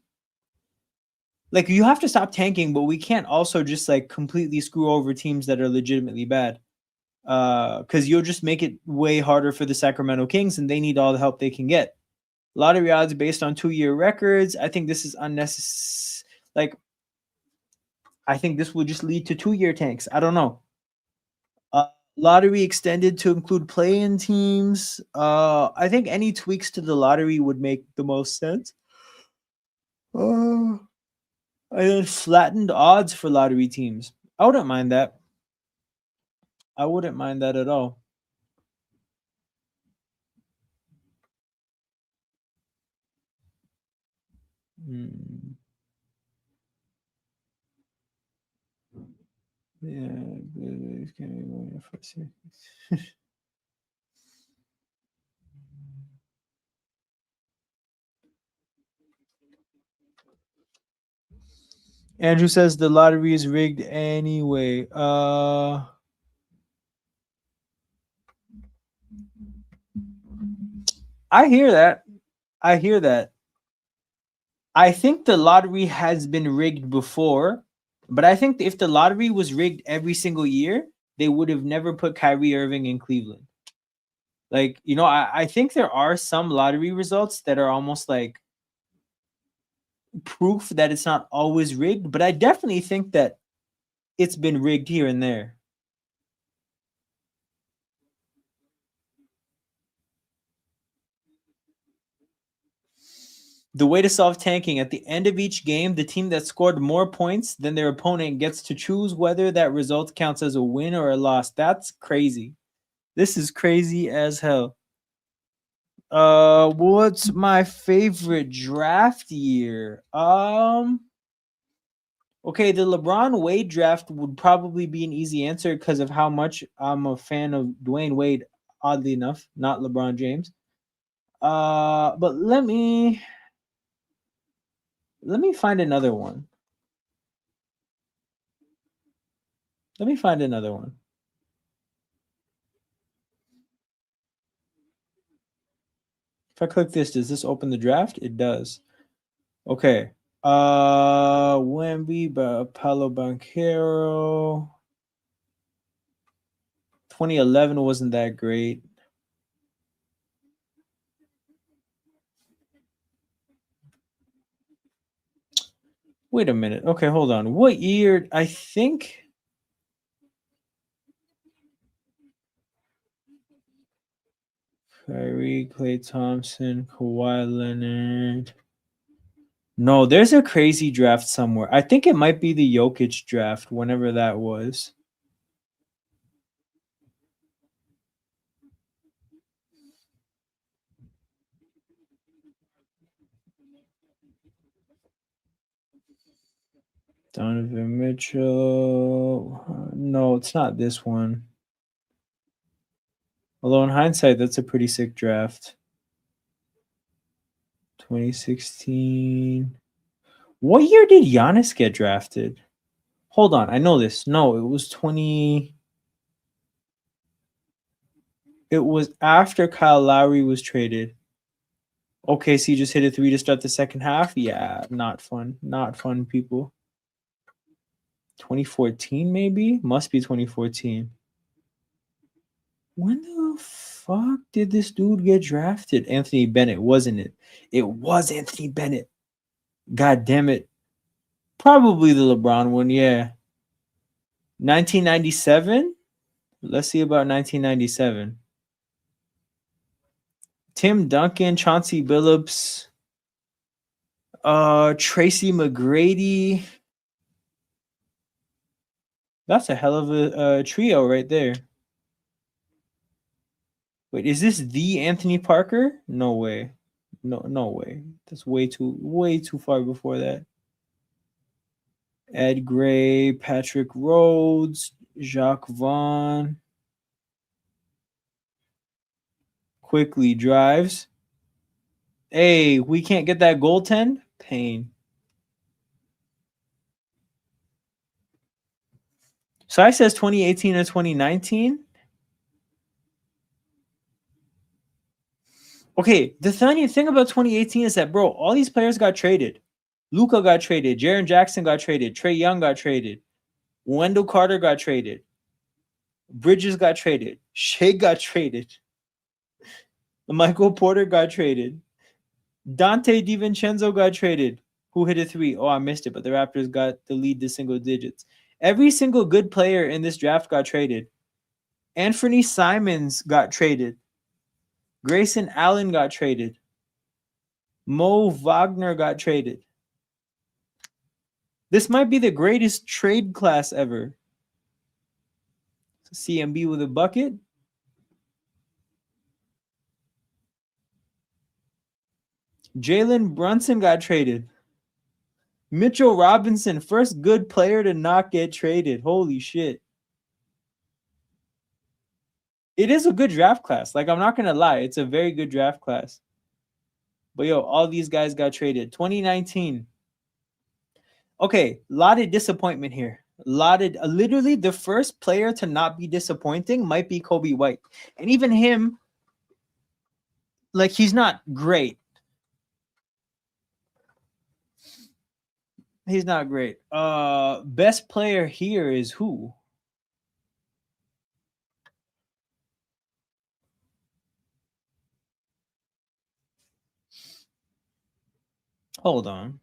like, you have to stop tanking, but we can't also just like completely screw over teams that are legitimately bad. Because you'll just make it way harder for the Sacramento Kings, and they need all the help they can get. Lottery odds based on 2-year records. I think this is unnecessary. Like, I think this will just lead to 2-year tanks. I don't know. Lottery extended to include play-in teams. I think any tweaks to the lottery would make the most sense. And then flattened odds for lottery teams. I wouldn't mind that. I wouldn't mind that at all. Yeah. Andrew says the lottery is rigged anyway. I hear that. I hear that. I think the lottery has been rigged before, but I think if the lottery was rigged every single year, they would have never put Kyrie Irving in Cleveland. Like, you know, I think there are some lottery results that are almost like proof that it's not always rigged, but I definitely think that it's been rigged here and there. The way to solve tanking: at the end of each game, the team that scored more points than their opponent gets to choose whether that result counts as a win or a loss. That's crazy. This is crazy as hell. What's my favorite draft year? Okay, the LeBron Wade draft would probably be an easy answer because of how much I'm a fan of Dwayne Wade, oddly enough, not LeBron James. But let me find another one. Let me find another one. If I click this, does this open the draft? It does. Okay. Wemby, Paolo Banchero. 2011 wasn't that great. Wait a minute. Okay, hold on. What year? I think Kyrie, Klay Thompson, Kawhi Leonard. No, there's a crazy draft somewhere. I think it might be the Jokic draft, whenever that was. Donovan Mitchell. No, it's not this one. Although in hindsight, that's a pretty sick draft. 2016. What year did Giannis get drafted? Hold on, I know this. No, it was 20. It was after Kyle Lowry was traded. Okay, so you just hit a 3 to start the second half? Yeah, not fun. Not fun, people. 2014, maybe? Must be 2014. When the fuck did this dude get drafted? Anthony Bennett, wasn't it? It was Anthony Bennett. God damn it. Probably the LeBron one, yeah. 1997? Let's see about 1997. Tim Duncan, Chauncey Billups, Tracy McGrady. That's a hell of a trio right there. Wait, is this the Anthony Parker? No way. No way. That's way too far before that. Ed Gray, Patrick Rhodes, Jacques Vaughn. Quickly drives. Hey, we can't get that goaltend? Pain. So I says 2018 or 2019. Okay, the funny thing about 2018 is that, bro, all these players got traded. Luka got traded. Jaren Jackson got traded. Trae Young got traded. Wendell Carter got traded. Bridges got traded. Shea got traded. Michael Porter got traded. Dante DiVincenzo got traded. Who hit a three? Oh, I missed it, but the Raptors got the lead to single digits. Every single good player in this draft got traded. Anthony Simons got traded. Grayson Allen got traded. Mo Wagner got traded. This might be the greatest trade class ever. CMB with a bucket. Jalen Brunson got traded. Mitchell Robinson, first good player to not get traded. Holy shit. It is a good draft class. Like, I'm not going to lie. It's a very good draft class. But, yo, all these guys got traded. 2019. Okay, lot of disappointment here. Literally, the first player to not be disappointing might be Kobe White. And even him, like, he's not great. He's not great. Best player here is who? Hold on.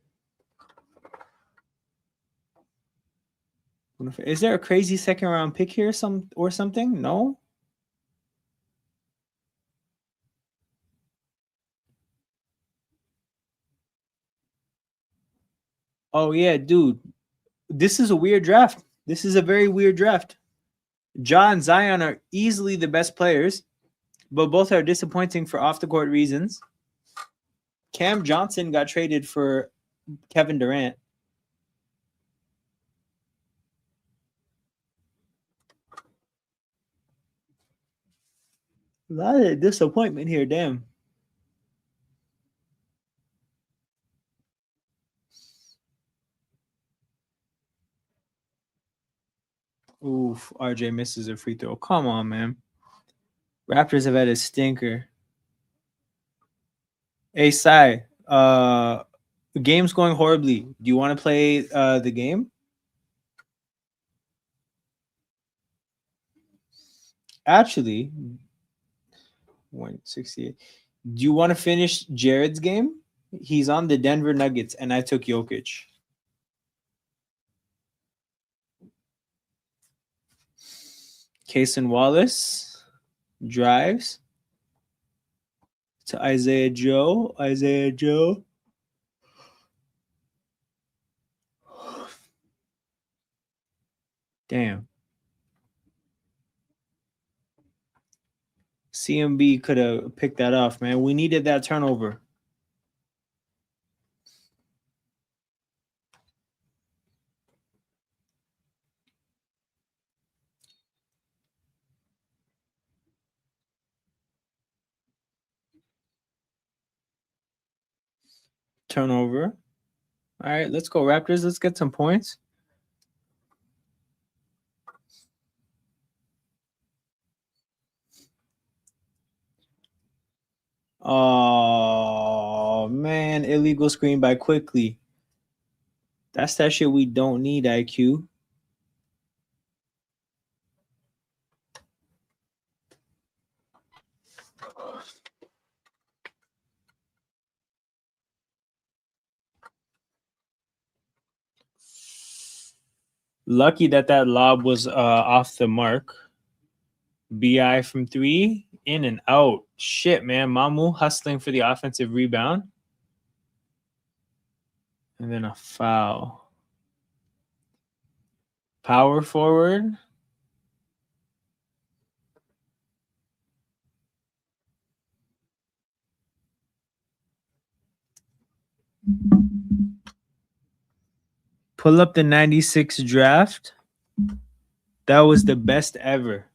Is there a crazy second round pick here or something? No? Oh, yeah, dude. This is a weird draft. This is a very weird draft. Ja and Zion are easily the best players, but both are disappointing for off-the-court reasons. Cam Johnson got traded for Kevin Durant. A lot of disappointment here, damn. Oof, RJ misses a free throw. Come on, man. Raptors have had a stinker. Hey, Sai, the game's going horribly. Do you want to play the game? Actually, 168. Do you want to finish Jared's game? He's on the Denver Nuggets, and I took Jokic. Cason Wallace drives to Isaiah Joe. Damn. CMB could have picked that off, man. We needed that turnover. Turnover. All right, let's go, Raptors. Let's get some points. Oh, man. Illegal screen by Quickly. That's that shit we don't need, IQ. Lucky that lob was off the mark. BI from 3, in and out. Shit, man. Mamu hustling for the offensive rebound. And then a foul. Power forward. Pull up the 96 draft. That was the best ever.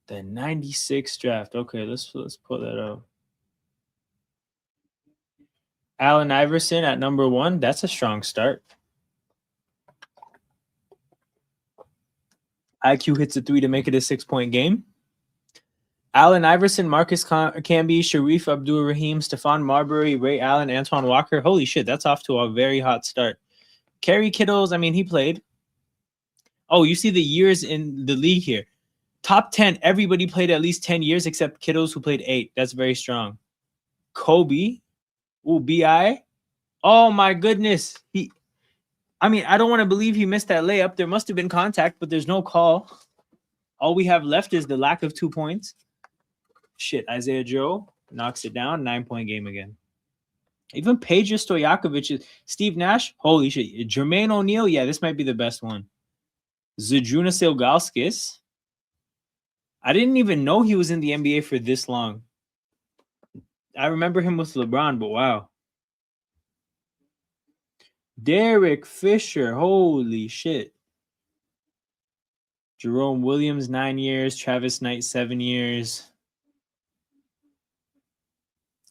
The 96 draft. Okay, let's pull that up. Allen Iverson at number 1. That's a strong start. IQ hits a 3 to make it a 6-point game. Allen Iverson, Marcus Camby, Sharif Abdul-Rahim, Stephon Marbury, Ray Allen, Antoine Walker. Holy shit, that's off to a very hot start. Kerry Kittles, I mean, he played. Oh, you see the years in the league here. Top 10, everybody played at least 10 years except Kittles, who played 8. That's very strong. Kobe. Ooh, B.I. Oh, my goodness. I don't want to believe he missed that layup. There must have been contact, but there's no call. All we have left is the lack of 2 points. Shit, Isaiah Joe knocks it down. 9-point game again. Even Peja Stojakovic, Steve Nash, holy shit. Jermaine O'Neal, yeah, this might be the best one. Zydrunas Ilgauskas. I didn't even know he was in the NBA for this long. I remember him with LeBron, but wow. Derek Fisher, holy shit. Jerome Williams, 9 years. Travis Knight, 7 years.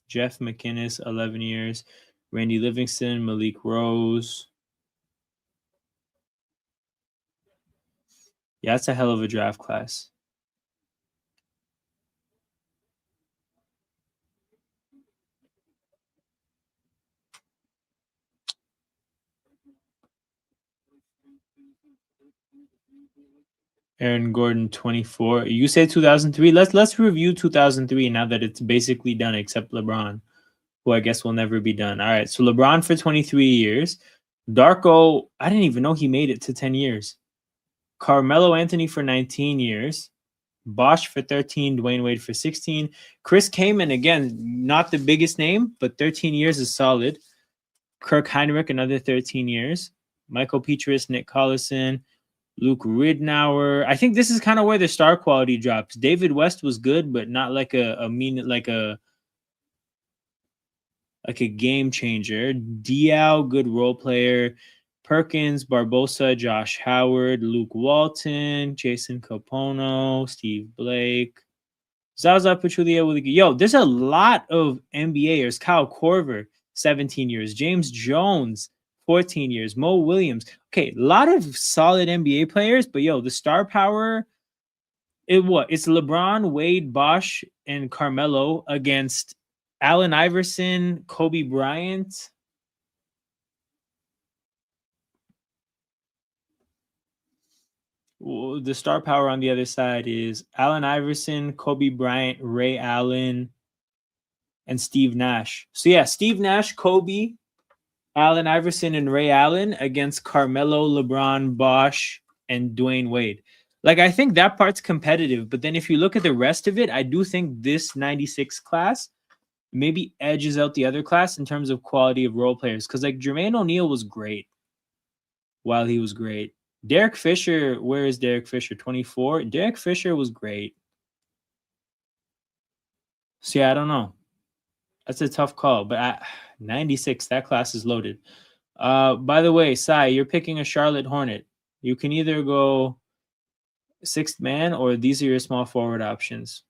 Jeff McInnes, 11 years. Randy Livingston, Malik Rose. Yeah, that's a hell of a draft class. Aaron Gordon, 24. You say 2003. Let's review 2003 now that it's basically done, except LeBron, who I guess will never be done. All right, so LeBron for 23 years. Darko, I didn't even know he made it to 10 years. Carmelo Anthony for 19 years. Bosch for 13. Dwayne Wade for 16. Chris Kaman, again, not the biggest name, but 13 years is solid. Kirk Heinrich, another 13 years. Michael Petras, Nick Collison, Luke Ridnour. I think this is kind of where the star quality drops. David West was good, but not like a game changer. Diao, good role player. Perkins, Barbosa, Josh Howard, Luke Walton, Jason Capono, Steve Blake, Zaza Pachulia. Yo, there's a lot of NBAers. Kyle Korver, 17 years. James Jones, 14 years. Mo Williams. Okay, a lot of solid NBA players, but yo, the star power, it's LeBron, Wade, Bosch, and Carmelo against Allen Iverson, Kobe Bryant. The star power on the other side is Allen Iverson, Kobe Bryant, Ray Allen, and Steve Nash. So yeah, Steve Nash, Kobe, Allen Iverson, and Ray Allen against Carmelo, LeBron, Bosch, and Dwayne Wade. Like, I think that part's competitive, but then if you look at the rest of it, I do think this 96 class maybe edges out the other class in terms of quality of role players. Because like Jermaine O'Neal was great while he was great. Derek Fisher, where is Derek Fisher? 24. Derek Fisher was great. So yeah, I don't know. That's a tough call, but 96, that class is loaded. By the way, Sai, you're picking a Charlotte Hornet. You can either go sixth man or these are your small forward options.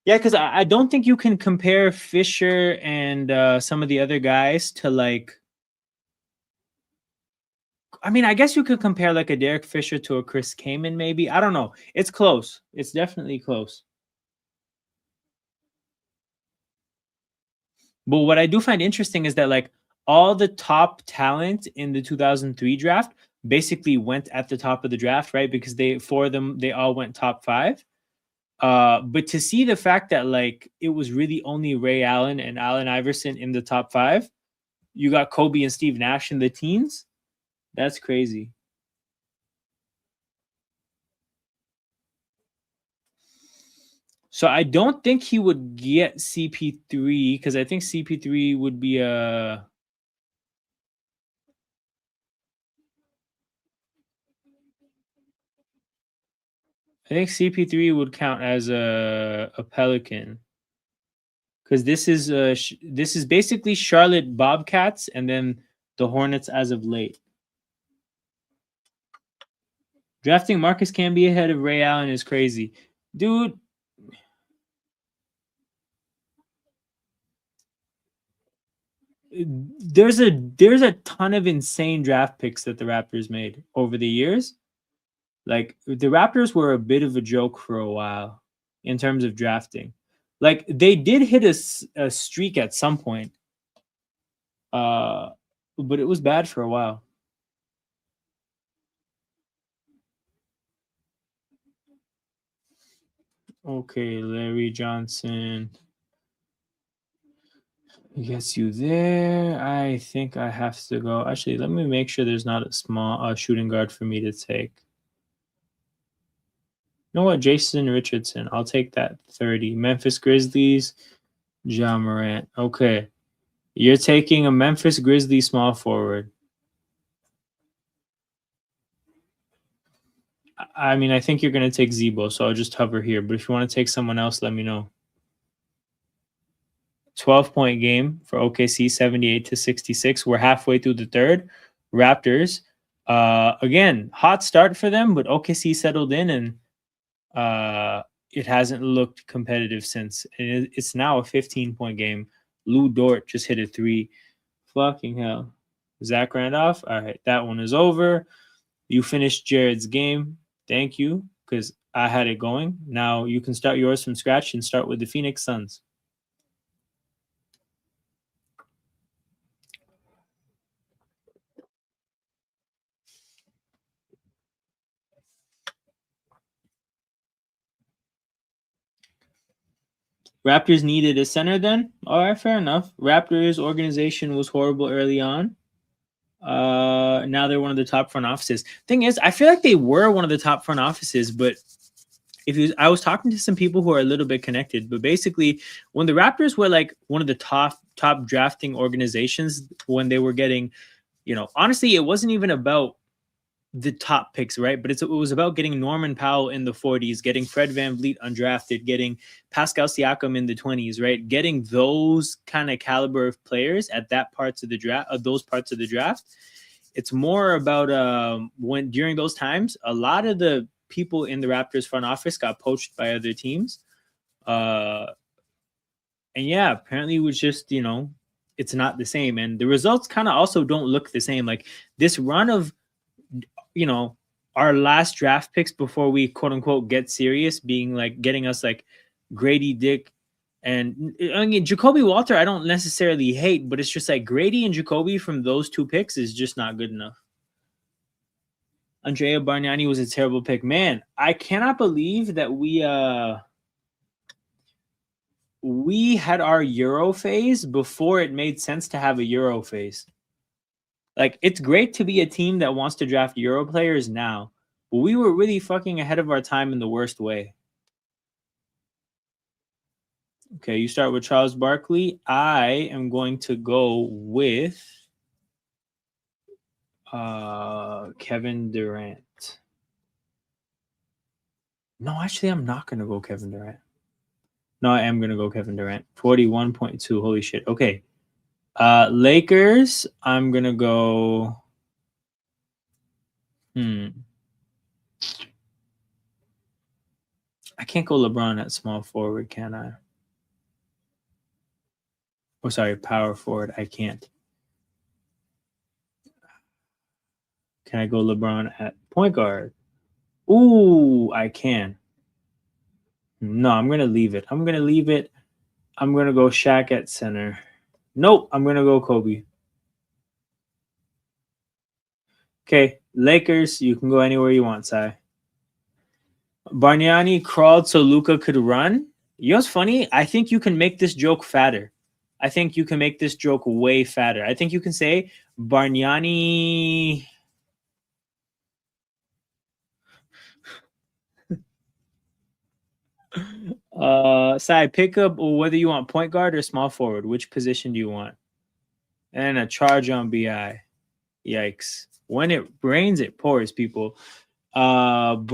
Yeah, because I don't think you can compare Fisher and some of the other guys to like. I mean, I guess you could compare like a Derek Fisher to a Chris Kaman, maybe. I don't know. It's close. It's definitely close. But what I do find interesting is that like all the top talent in the 2003 draft basically went at the top of the draft, right? Because they all went top 5. But to see the fact that like it was really only Ray Allen and Allen Iverson in the top 5, you got Kobe and Steve Nash in the teens. That's crazy. So I don't think he would get CP3 because I think CP3 would be a. I think CP3 would count as a Pelican because this is basically Charlotte Bobcats and then the Hornets as of late. Drafting Marcus Camby ahead of Ray Allen is crazy. Dude, there's a ton of insane draft picks that the Raptors made over the years. Like the Raptors were a bit of a joke for a while in terms of drafting. Like they did hit a streak at some point, but it was bad for a while. Okay, Larry Johnson. Gets you there. I think I have to go. Actually, let me make sure there's not a small shooting guard for me to take. You know what? Jason Richardson. I'll take that 30. Memphis Grizzlies. Ja Morant. Okay. You're taking a Memphis Grizzlies small forward. I mean, I think you're going to take Zebo, so I'll just hover here. But if you want to take someone else, let me know. 12-point game for OKC, 78-66. We're halfway through the third. Raptors, again, hot start for them, but OKC settled in and it hasn't looked competitive since. And it's now a 15-point game. Lou Dort just hit a 3. Fucking hell. Zach Randolph. All right, that one is over. You finished Jared's game. Thank you, because I had it going. Now you can start yours from scratch and start with the Phoenix Suns. Raptors needed a center then? All right, fair enough. Raptors organization was horrible early on. Now they're one of the top front offices. Thing is, I feel like they were one of the top front offices, but I was talking to some people who are a little bit connected, but basically when the Raptors were like one of the top drafting organizations, when they were getting, honestly, it wasn't even about the top picks, right? But it was about getting Norman Powell in the 40s, getting Fred VanVleet undrafted, getting Pascal Siakam in the 20s, right? Getting those kind of caliber of players at that parts of the draft, those parts of the draft. It's more about when during those times, a lot of the people in the Raptors front office got poached by other teams. And yeah, apparently it was just, it's not the same. And the results kind of also don't look the same. Like this run of, our last draft picks before we quote unquote get serious, being like getting us like Grady Dick and I mean Jacoby Walter, I don't necessarily hate, but it's just like Grady and Jacoby from those two picks is just not good enough. Andrea Bargnani was a terrible pick. Man, I cannot believe that we had our Euro phase before it made sense to have a Euro phase. Like, it's great to be a team that wants to draft Euro players now, but we were really fucking ahead of our time in the worst way. Okay, you start with Charles Barkley. I am going to go with Kevin Durant. No, actually, I'm not going to go Kevin Durant. No, I am going to go Kevin Durant. 41.2. Holy shit. Okay. Lakers, I'm going to go... I can't go LeBron at small forward, can I? Oh, sorry, power forward. I can't. Can I go LeBron at point guard? Ooh, I can. No, I'm going to leave it. I'm going to go Shaq at center. Nope, I'm going to go Kobe. Okay, Lakers, you can go anywhere you want, Sai. Bargnani crawled so Luka could run. You know what's funny? I think you can make this joke fatter. I think you can make this joke way fatter. I think you can say Bargnani... Sai, pick up whether you want point guard or small forward. Which position do you want? And a charge on BI. Yikes. When it rains, it pours, people. Bargnani...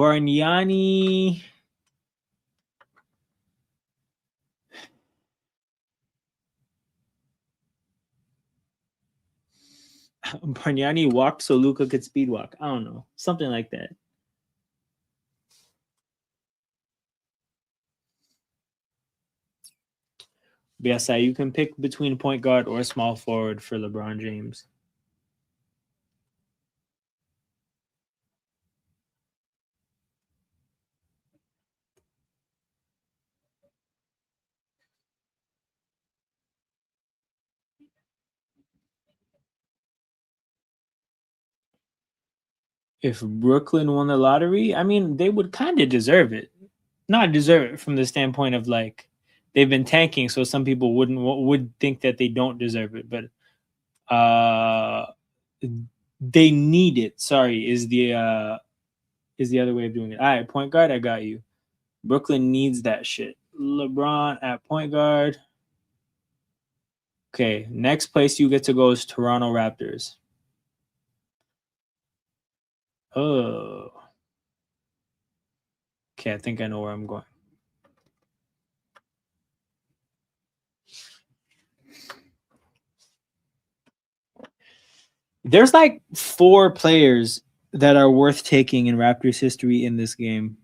Bargnani walked so Luka could speed walk. I don't know. Something like that. But yes, you can pick between point guard or small forward for LeBron James. If Brooklyn won the lottery, I mean, they would kind of deserve it. Not deserve it from the standpoint of like they've been tanking, so some people would think that they don't deserve it, but they need it. Sorry, is the other way of doing it. All right, point guard, I got you. Brooklyn needs that shit. LeBron at point guard. Okay, next place you get to go is Toronto Raptors. Oh. Okay, I think I know where I'm going. There's like 4 players that are worth taking in Raptors history in this game.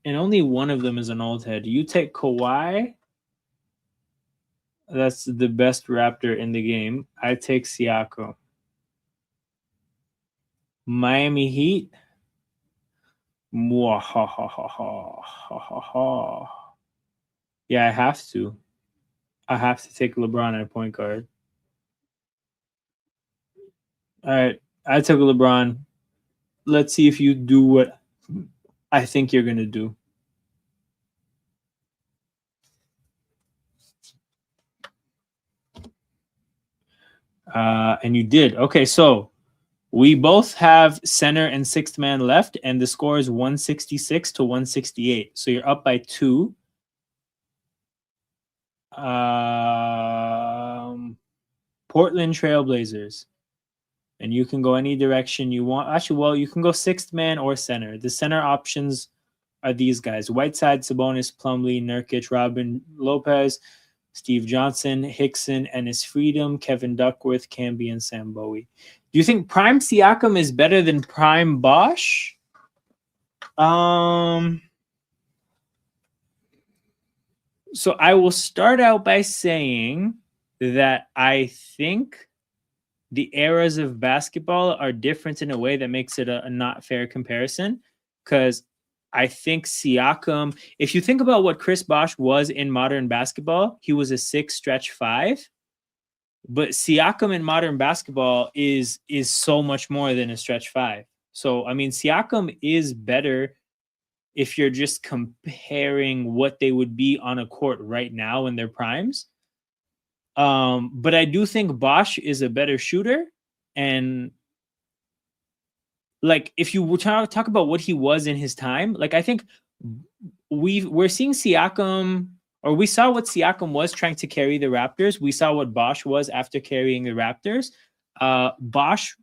And only one of them is an old head. You take Kawhi. That's the best Raptor in the game. I take Siakam. Miami Heat. Yeah, I have to. I have to take LeBron at point guard. All right, I took LeBron. Let's see if you do what I think you're gonna do. And you did. Okay, so we both have center and sixth man left, and the score is 166 to 168. So you're up by 2. Portland Trailblazers. And you can go any direction you want. Actually, well, you can go sixth man or center. The center options are these guys: Whiteside, Sabonis, Plumlee, Nurkic, Robin Lopez, Steve Johnson, Hickson, Ennis Freedom, Kevin Duckworth, Camby, and Sam Bowie. Do you think Prime Siakam is better than Prime Bosch? So I will start out by saying that I think the eras of basketball are different in a way that makes it a not fair comparison. Because I think Siakam, if you think about what Chris Bosh was in modern basketball, he was a 6 stretch 5. But Siakam in modern basketball is so much more than a stretch 5. So, I mean, Siakam is better if you're just comparing what they would be on a court right now in their primes. But I do think Bosch is a better shooter. And like, if you talk about what he was in his time, like, I think we're seeing Siakam, or we saw what Siakam was trying to carry the Raptors. We saw what Bosch was after carrying the Raptors. Bosch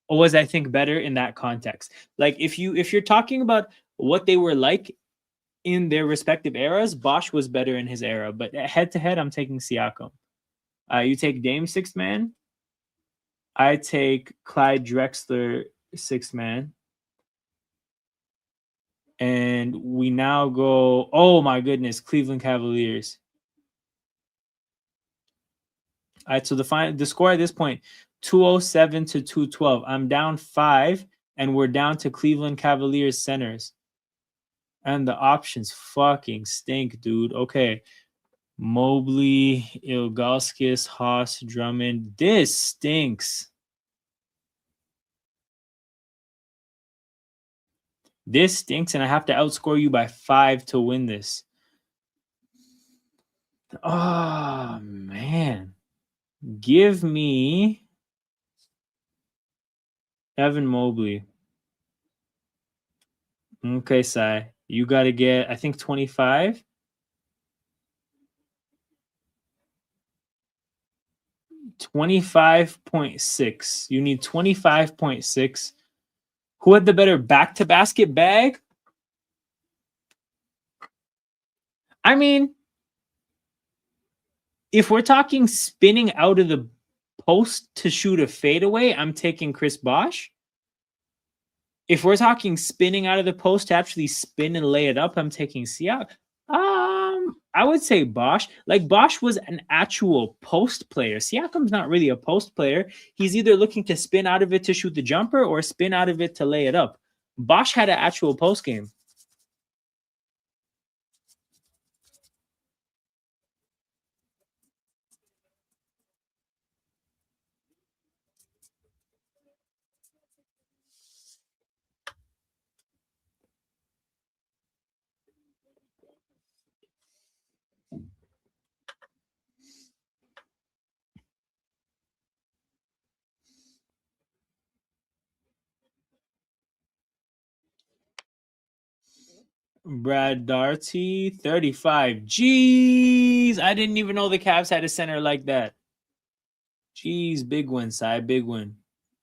was, I think, better in that context. Like, if you're talking about what they were like in their respective eras, Bosch was better in his era. But head to head, I'm taking Siakam. You take Dame sixth man. I take Clyde Drexler sixth man. And we now go, oh my goodness, Cleveland Cavaliers. All right, so the score at this point, 207 to 212. I'm down 5, and we're down to Cleveland Cavaliers centers. And the options fucking stink, dude. Okay. Mobley, Ilgauskas, Haas, Drummond. This stinks. This stinks, and I have to outscore you by 5 to win this. Oh, man. Give me Evan Mobley. Okay, Sai. You got to get, I think, 25. 25.6. You need 25.6. Who had the better back-to-basket bag? I mean, if we're talking spinning out of the post to shoot a fadeaway, I'm taking Chris Bosh. If we're talking spinning out of the post to actually spin and lay it up, I'm taking Siakam. I would say Bosch. Like Bosch was an actual post player. Siakam's not really a post player. He's either looking to spin out of it to shoot the jumper or spin out of it to lay it up. Bosch had an actual post game. Brad Darty, 35. Jeez, I didn't even know the Cavs had a center like that. Jeez, big win, Cy, big win.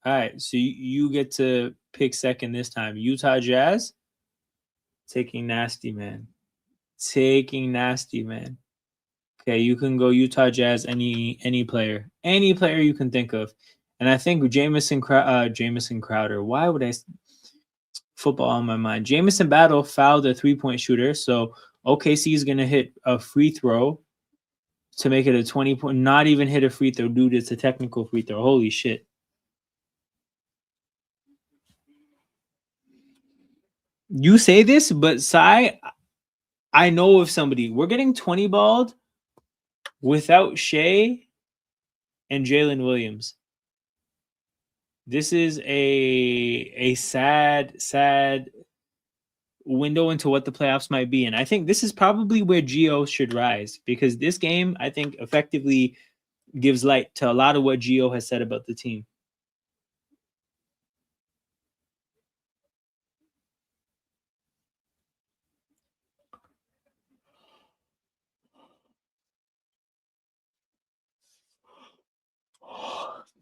All right, so you get to pick second this time. Utah Jazz, taking Nasty Man. Taking Nasty Man. Okay, you can go Utah Jazz, any player you can think of. And I think Jamison Crowder. Why would I football on my mind? Jamison Battle fouled a 3-point shooter, so OKC is gonna hit a free throw to make it a 20-point. Not even hit a free throw, dude. It's a technical free throw. Holy shit! You say this, but Sai, I know of somebody. We're getting 20 balled without Shea and Jalen Williams. This is a sad window into what the playoffs might be. And I think this is probably where Gio should rise, because this game, I think, effectively gives light to a lot of what Gio has said about the team.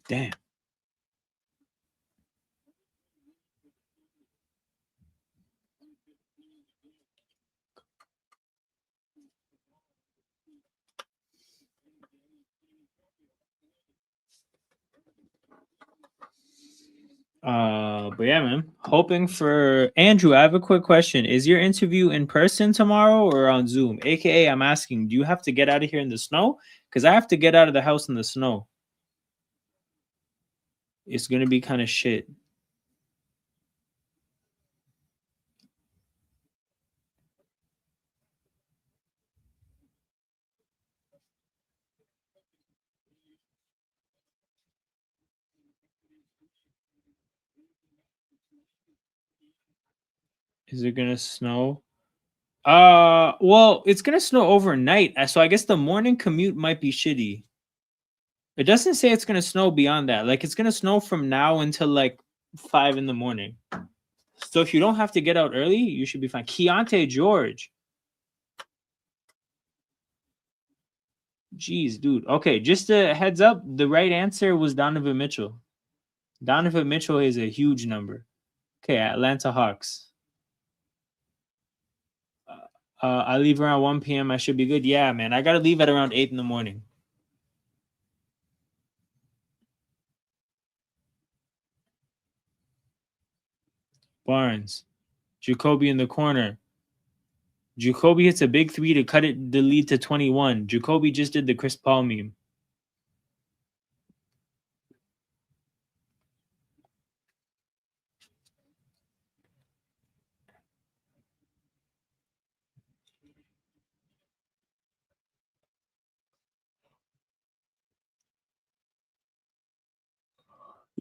Damn. But yeah, man. Hoping for Andrew. I have a quick question. Is your interview in person tomorrow or on Zoom? AKA, I'm asking, do you have to get out of here in the snow? Because I have to get out of the house in the snow. It's gonna be kind of shit. Is it gonna snow? Well, it's gonna snow overnight, so I guess the morning commute might be shitty. It doesn't say it's gonna snow beyond that. Like it's gonna snow from now until like 5 in the morning. So if you don't have to get out early, you should be fine. Keontae George. Jeez, dude. Okay, just a heads up. The right answer was Donovan Mitchell. Donovan Mitchell is a huge number. Okay, Atlanta Hawks. I leave around 1 p.m. I should be good. Yeah, man. I got to leave at around 8 in the morning. Barnes. Jacoby in the corner. Jacoby hits a big three to cut it the lead to 21. Jacoby just did the Chris Paul meme.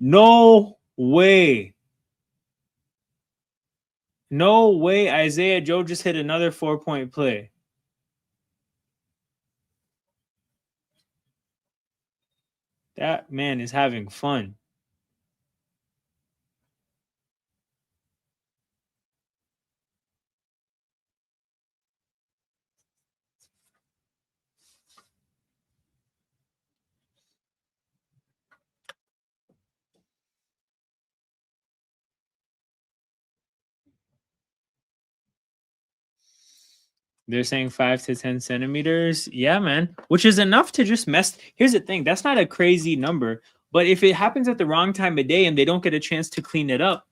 No way. No way Isaiah Joe just hit another 4-point play. That man is having fun. They're saying 5 to 10 centimeters. Yeah, man. Which is enough to just mess. Here's the thing. That's not a crazy number. But if it happens at the wrong time of day and they don't get a chance to clean it up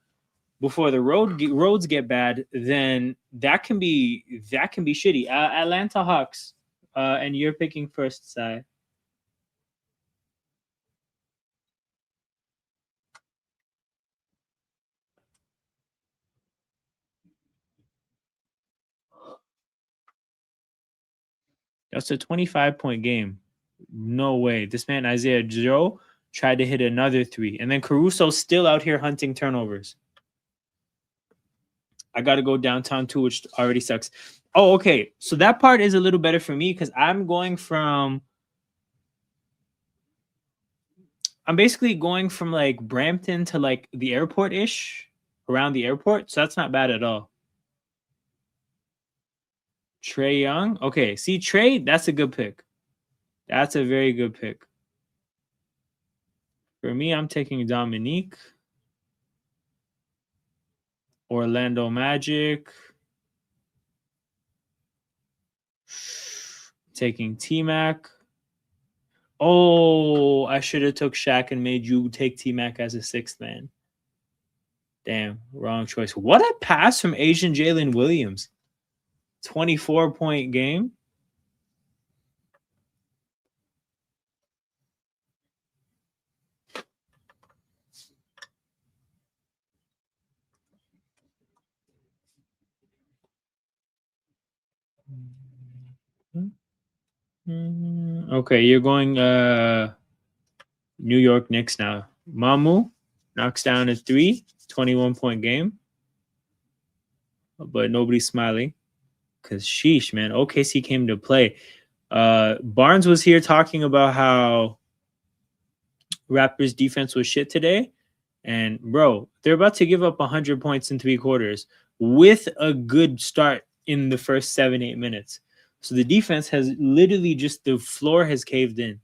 before the roads get bad, then that can be shitty. Atlanta Hawks. And you're picking first, Sai. That's a 25-point game. No way. This man, Isaiah Joe, tried to hit another 3. And then Caruso's still out here hunting turnovers. I got to go downtown too, which already sucks. Oh, okay. So that part is a little better for me because I'm basically going from like Brampton to like the airport-ish, around the airport. So that's not bad at all. Trae Young. Okay. See, Trae, that's a good pick. That's a very good pick. For me, I'm taking Dominique. Orlando Magic. Taking T-Mac. Oh, I should have took Shaq and made you take T-Mac as a 6th man. Damn, wrong choice. What a pass from Asian Jalen Williams. 24-point game. Okay, you're going New York Knicks now. Mamu knocks down a 3, 21-point game. But nobody's smiling. Because sheesh, man, OKC came to play. Barnes was here talking about how Raptors defense was shit today. And bro, they're about to give up 100 points in 3 quarters with a good start in the first 7-8 minutes. So the defense has literally the floor has caved in.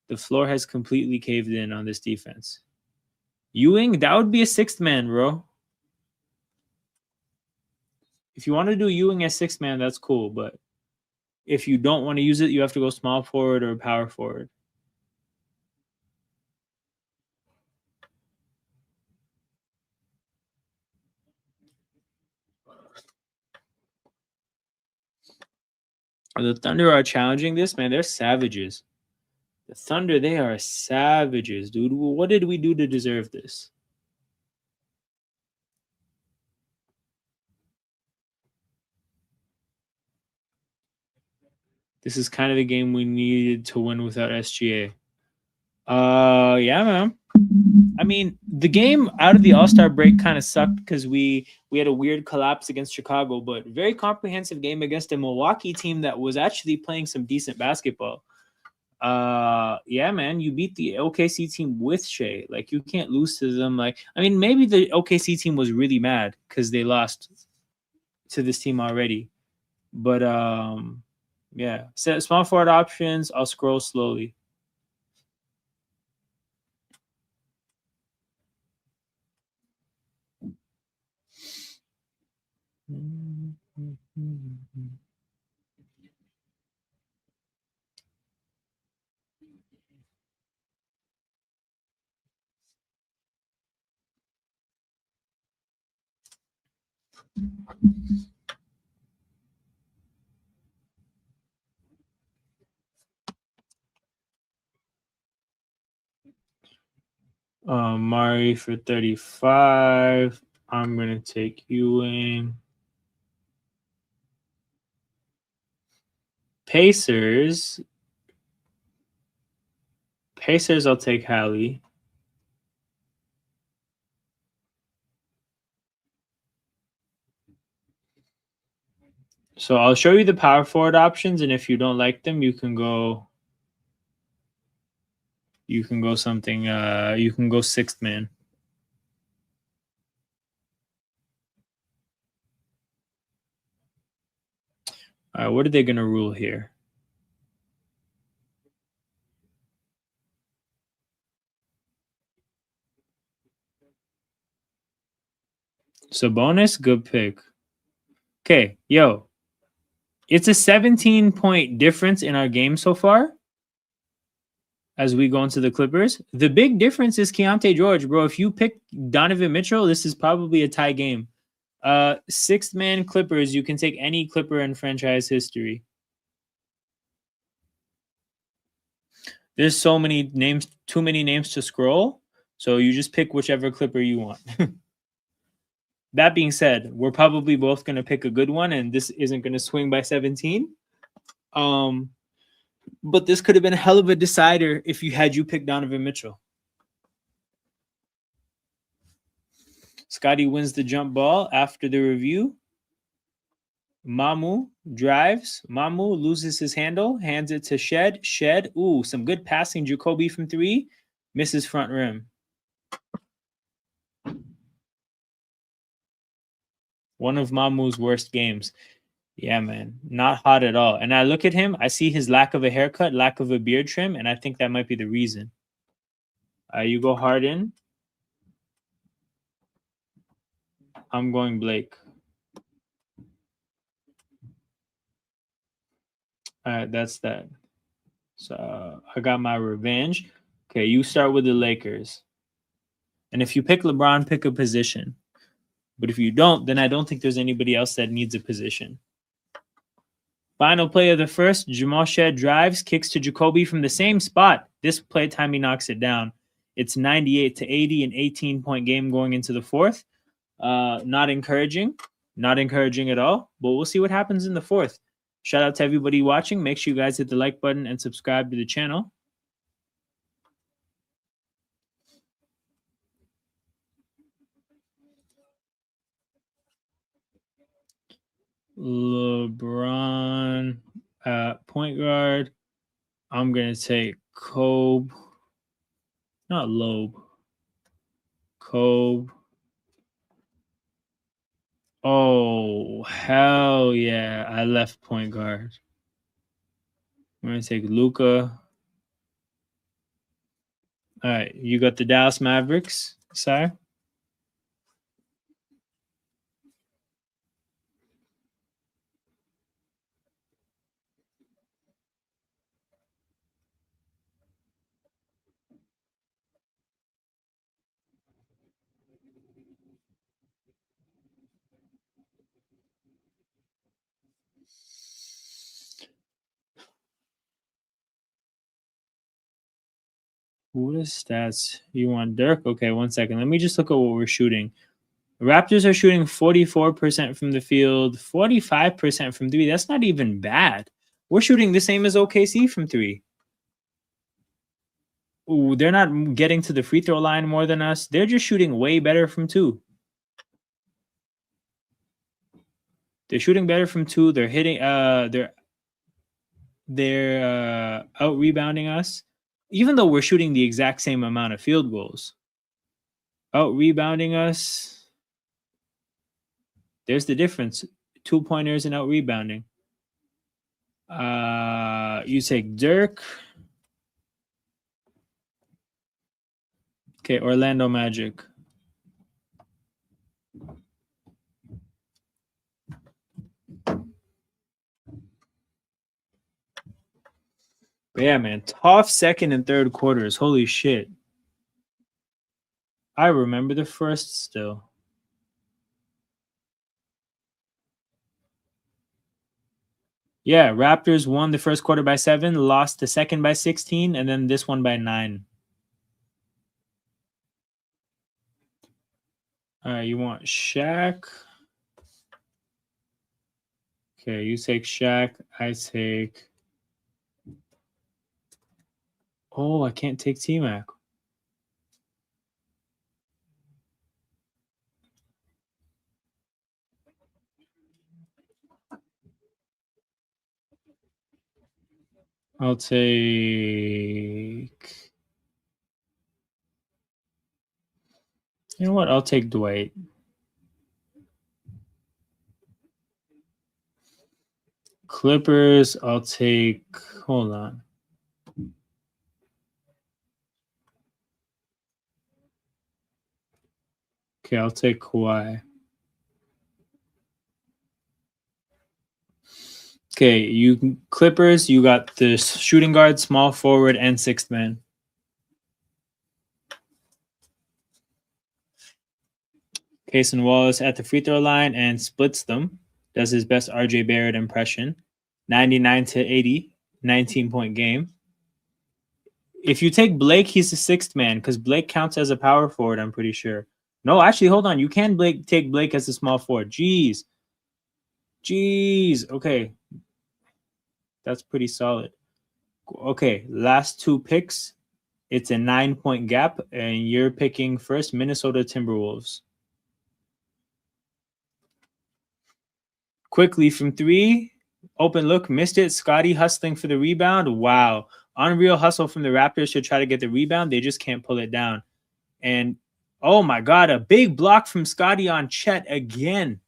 The floor has completely caved in on this defense. Ewing, that would be a 6th man, bro. If you want to do Ewing as 6th man, that's cool. But if you don't want to use it, you have to go small forward or power forward. The Thunder are challenging this, man. They're savages. The Thunder, they are savages, dude. What did we do to deserve this? This is kind of the game we needed to win without SGA. Yeah, man. I mean, the game out of the All-Star break kind of sucked because we had a weird collapse against Chicago, but very comprehensive game against a Milwaukee team that was actually playing some decent basketball. Yeah, man, you beat the OKC team with Shea. Like, you can't lose to them. Like, I mean, maybe the OKC team was really mad because they lost to this team already. But yeah, set small forward options. I'll scroll slowly. Mari for 35. I'm gonna take Ewing. Pacers, I'll take Hallie. So I'll show you the power forward options, and if you don't like them, you can go something, you can go 6th man. All right, what are they gonna rule here? Sabonis, good pick. Okay, yo. It's a 17-point difference in our game so far as we go into the Clippers. The big difference is Keontae George, bro. If you pick Donovan Mitchell, this is probably a tie game. 6th man Clippers, you can take any Clipper in franchise history. There's so many names, too many names to scroll. So you just pick whichever Clipper you want. That being said, we're probably both going to pick a good one, and this isn't going to swing by 17. But this could have been a hell of a decider if you pick Donovan Mitchell. Scotty wins the jump ball after the review. Mamu drives. Mamu loses his handle, hands it to Shed. Shed, ooh, some good passing. Jacoby from 3, misses front rim. One of Mamu's worst games. Yeah, man, not hot at all. And I look at him, I see his lack of a haircut, lack of a beard trim, and I think that might be the reason. You go Harden. I'm going Blake. All right, that's that. So I got my revenge. Okay, you start with the Lakers. And if you pick LeBron, pick a position. But if you don't, then I don't think there's anybody else that needs a position. Final play of the first, Jamal Shed drives, kicks to Jacoby from the same spot. This play time, he knocks it down. It's 98-80, an 18-point game going into the fourth. Not encouraging at all. But we'll see what happens in the fourth. Shout out to everybody watching. Make sure you guys hit the like button and subscribe to the channel. LeBron at point guard. I'm going to take Kobe. Not Loeb. Kobe. Oh, hell yeah. I left point guard. I'm going to take Luka. All right. You got the Dallas Mavericks, sir? What is stats? You want Dirk? Okay, 1 second. Let me just look at what we're shooting. The Raptors are shooting 44% from the field, 45% from 3. That's not even bad. We're shooting the same as OKC from 3. Ooh, they're not getting to the free throw line more than us. They're just shooting way better from 2. They're shooting better from 2. They're hitting. They're out rebounding us, even though we're shooting the exact same amount of field goals. Out rebounding us. There's the difference. 2-pointers and out rebounding. You take Dirk. Okay, Orlando Magic. But yeah, man, tough second and third quarters. Holy shit. I remember the first still. Yeah, Raptors won the first quarter by 7, lost the second by 16, and then this one by 9. All right, you want Shaq? Okay, you take Shaq. I take... Oh, I can't take T-Mac. I'll take... You know what? I'll take Dwight. Clippers, I'll take... Hold on. Okay, I'll take Kawhi. Okay, you Clippers, you got the shooting guard, small forward, and sixth man. Cason Wallace at the free throw line and splits them. Does his best RJ Barrett impression. 99-80, 19-point game. If you take Blake, he's the sixth man because Blake counts as a power forward, I'm pretty sure. No, actually, hold on. You can take Blake as a small forward. Jeez. Okay. That's pretty solid. Okay, last two picks. It's a 9-point gap, and you're picking first Minnesota Timberwolves. Quickly from three. Open look, missed it. Scotty hustling for the rebound. Wow. Unreal hustle from the Raptors to try to get the rebound. They just can't pull it down. And oh my God, a big block from Scotty on Chet again.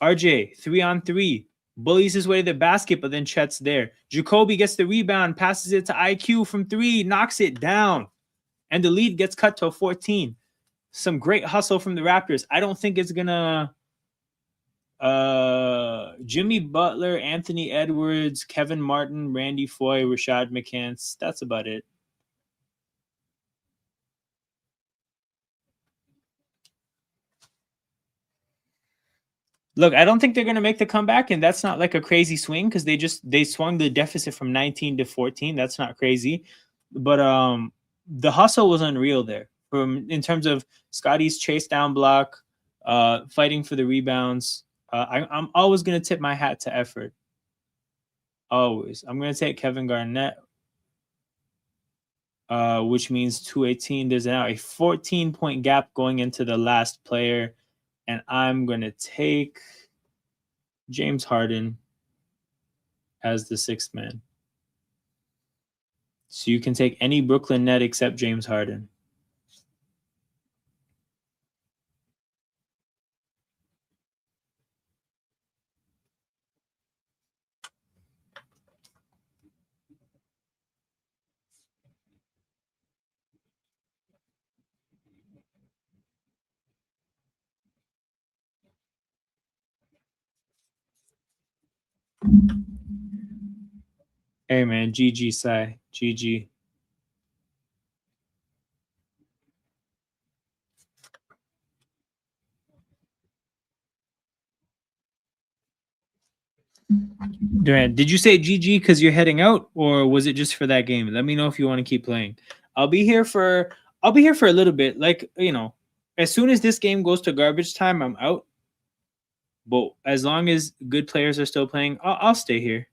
RJ, 3-on-3. Bullies his way to the basket, but then Chet's there. Jacoby gets the rebound, passes it to IQ from three, knocks it down. And the lead gets cut to 14. Some great hustle from the Raptors. I don't think it's going to... Jimmy Butler, Anthony Edwards, Kevin Martin, Randy Foy, Rashad McCants. That's about it. Look, I don't think they're going to make the comeback, and that's not like a crazy swing because they swung the deficit from 19 to 14. That's not crazy, but the hustle was unreal there. In terms of Scotty's chase down block, fighting for the rebounds. I'm always going to tip my hat to effort. Always. I'm going to take Kevin Garnett, which means 218. There's now a 14-point gap going into the last player, and I'm going to take James Harden as the sixth man. So you can take any Brooklyn net except James Harden. Hey man, GG Sai. GG. Durant, did you say GG because you're heading out, or was it just for that game? Let me know if you want to keep playing. I'll be here for a little bit. Like, you know, as soon as this game goes to garbage time, I'm out. But as long as good players are still playing, I'll stay here.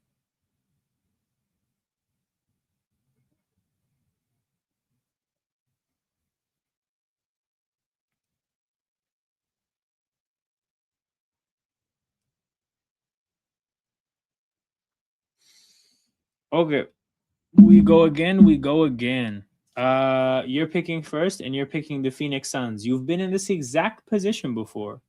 Okay. We go again. You're picking first, and you're picking the Phoenix Suns. You've been in this exact position before.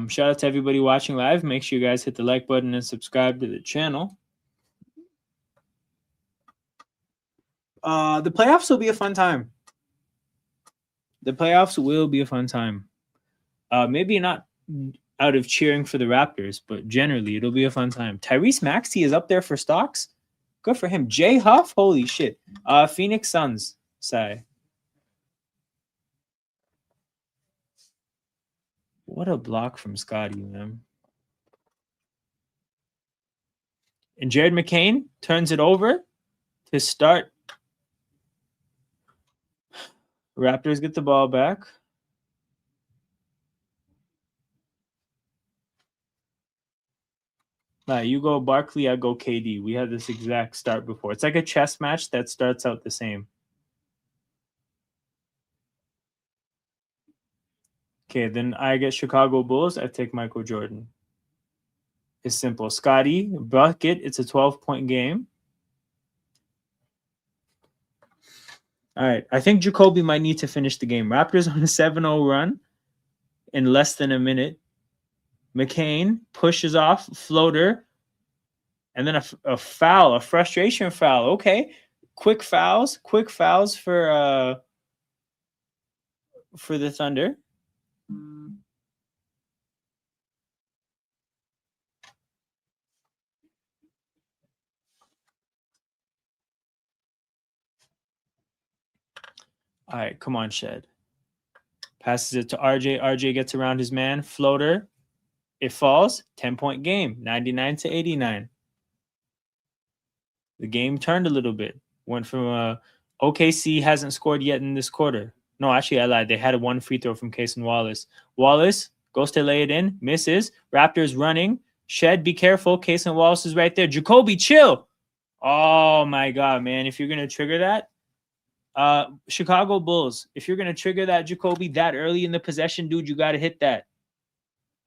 Shout out to everybody watching live. Make sure you guys hit the like button and subscribe to the channel. The playoffs will be a fun time. Maybe not out of cheering for the Raptors, but generally it'll be a fun time. Tyrese Maxey is up there for stocks. Good for him. Jay Huff, holy shit. Phoenix Suns. Sigh. What a block from Scotty, man. And Jared McCain turns it over to start. Raptors get the ball back. You go Barkley, I go KD. We had this exact start before. It's like a chess match that starts out the same. Okay, then I get Chicago Bulls. I take Michael Jordan. It's simple. Scotty, bucket. It's a 12-point game. All right. I think Jacoby might need to finish the game. Raptors on a 7-0 run in less than a minute. McCain pushes off, floater, and then a foul, a frustration foul. Okay. Quick fouls for the Thunder. All right, come on, Shed. Passes it to RJ. RJ gets around his man. Floater. It falls. 10-point game. 99-89. The game turned a little bit. Went from OKC hasn't scored yet in this quarter. No, actually, I lied. They had a one free throw from Cason Wallace. Wallace goes to lay it in, misses. Raptors running. Shed, be careful. Cason Wallace is right there. Jacoby, chill. Oh my God, man! If you're gonna trigger that, Chicago Bulls. If you're gonna trigger that Jacoby that early in the possession, dude, you gotta hit that.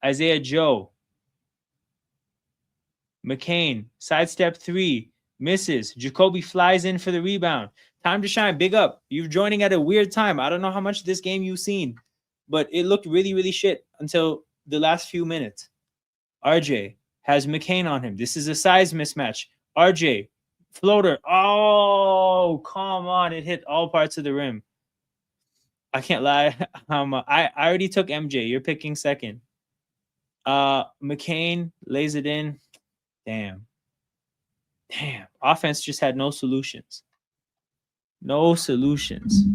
Isaiah Joe. McCain, sidestep three, misses. Jacoby flies in for the rebound. Time to shine. Big up. You're joining at a weird time. I don't know how much of this game you've seen, but it looked really, really shit until the last few minutes. RJ has McCain on him. This is a size mismatch. RJ, floater. Oh, come on. It hit all parts of the rim. I can't lie. I already took MJ. You're picking second. McCain lays it in. Damn. Offense just had no solutions. No solutions.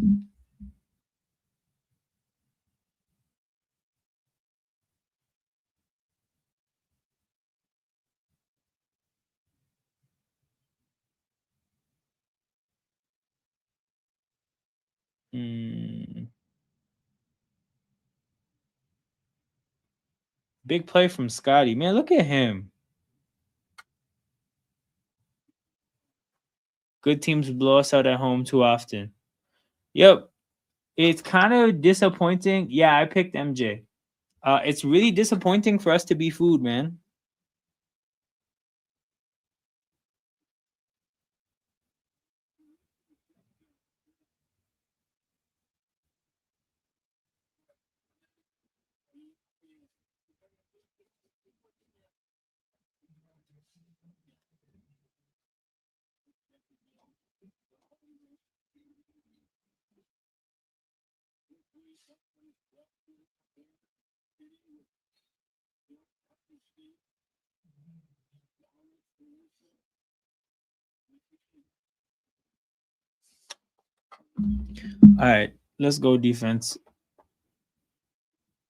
Big play from Scotty. Man, look at him. Good teams blow us out at home too often. Yep. It's kind of disappointing. Yeah, I picked MJ. It's really disappointing for us to be food, man. All right, let's go defense.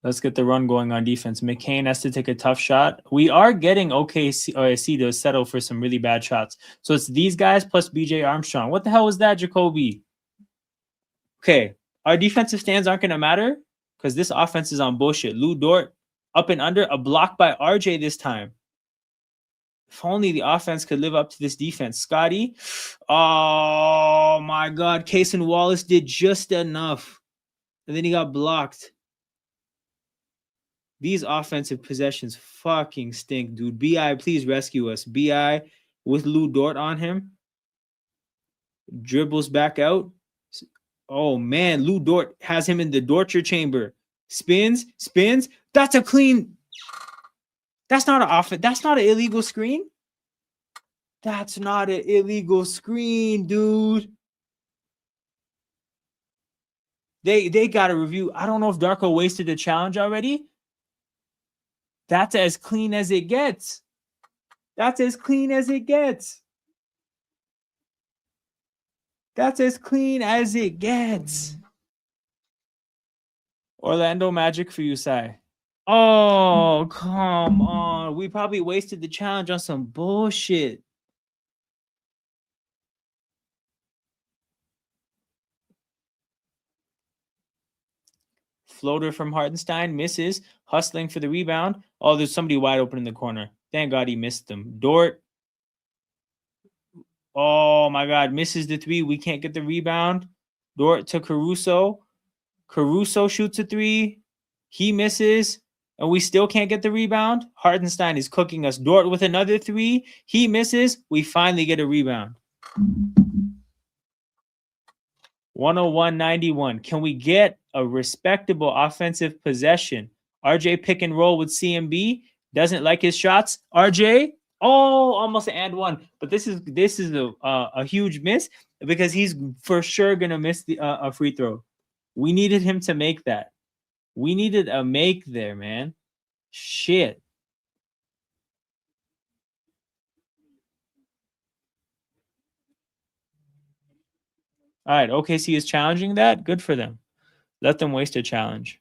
Let's get the run going on defense. McCain has to take a tough shot. We are getting OKC to settle for some really bad shots. So it's these guys plus BJ Armstrong. What the hell was that, Jacoby? Okay, our defensive stands aren't going to matter because this offense is on bullshit. Lou Dort up and under, a block by RJ this time. If only the offense could live up to this defense. Scotty, oh my God. Cason Wallace did just enough. And then he got blocked. These offensive possessions fucking stink, dude. BI, please rescue us. BI with Lou Dort on him. Dribbles back out. Oh, man. Lou Dort has him in the torture chamber. Spins. That's a clean. That's not an offense. That's not an illegal screen. That's not an illegal screen, dude. They got to review. I don't know if Darko wasted the challenge already. That's as clean as it gets. That's as clean as it gets. That's as clean as it gets. Orlando Magic for you, Sai. Oh, come on. We probably wasted the challenge on some bullshit. Floater from Hartenstein misses. Hustling for the rebound. Oh, there's somebody wide open in the corner. Thank God he missed them. Dort. Oh, my God. Misses the three. We can't get the rebound. Dort to Caruso. Caruso shoots a three. He misses. And we still can't get the rebound. Hartenstein is cooking us. Dort with another three. He misses. We finally get a rebound. 101-91. Can we get a respectable offensive possession? RJ pick and roll with CMB. Doesn't like his shots. RJ, oh, almost an and one. But this is a huge miss because he's for sure gonna miss a free throw. We needed him to make that. We needed a make there, man. Shit. All right, OKC is challenging that. Good for them. Let them waste a challenge.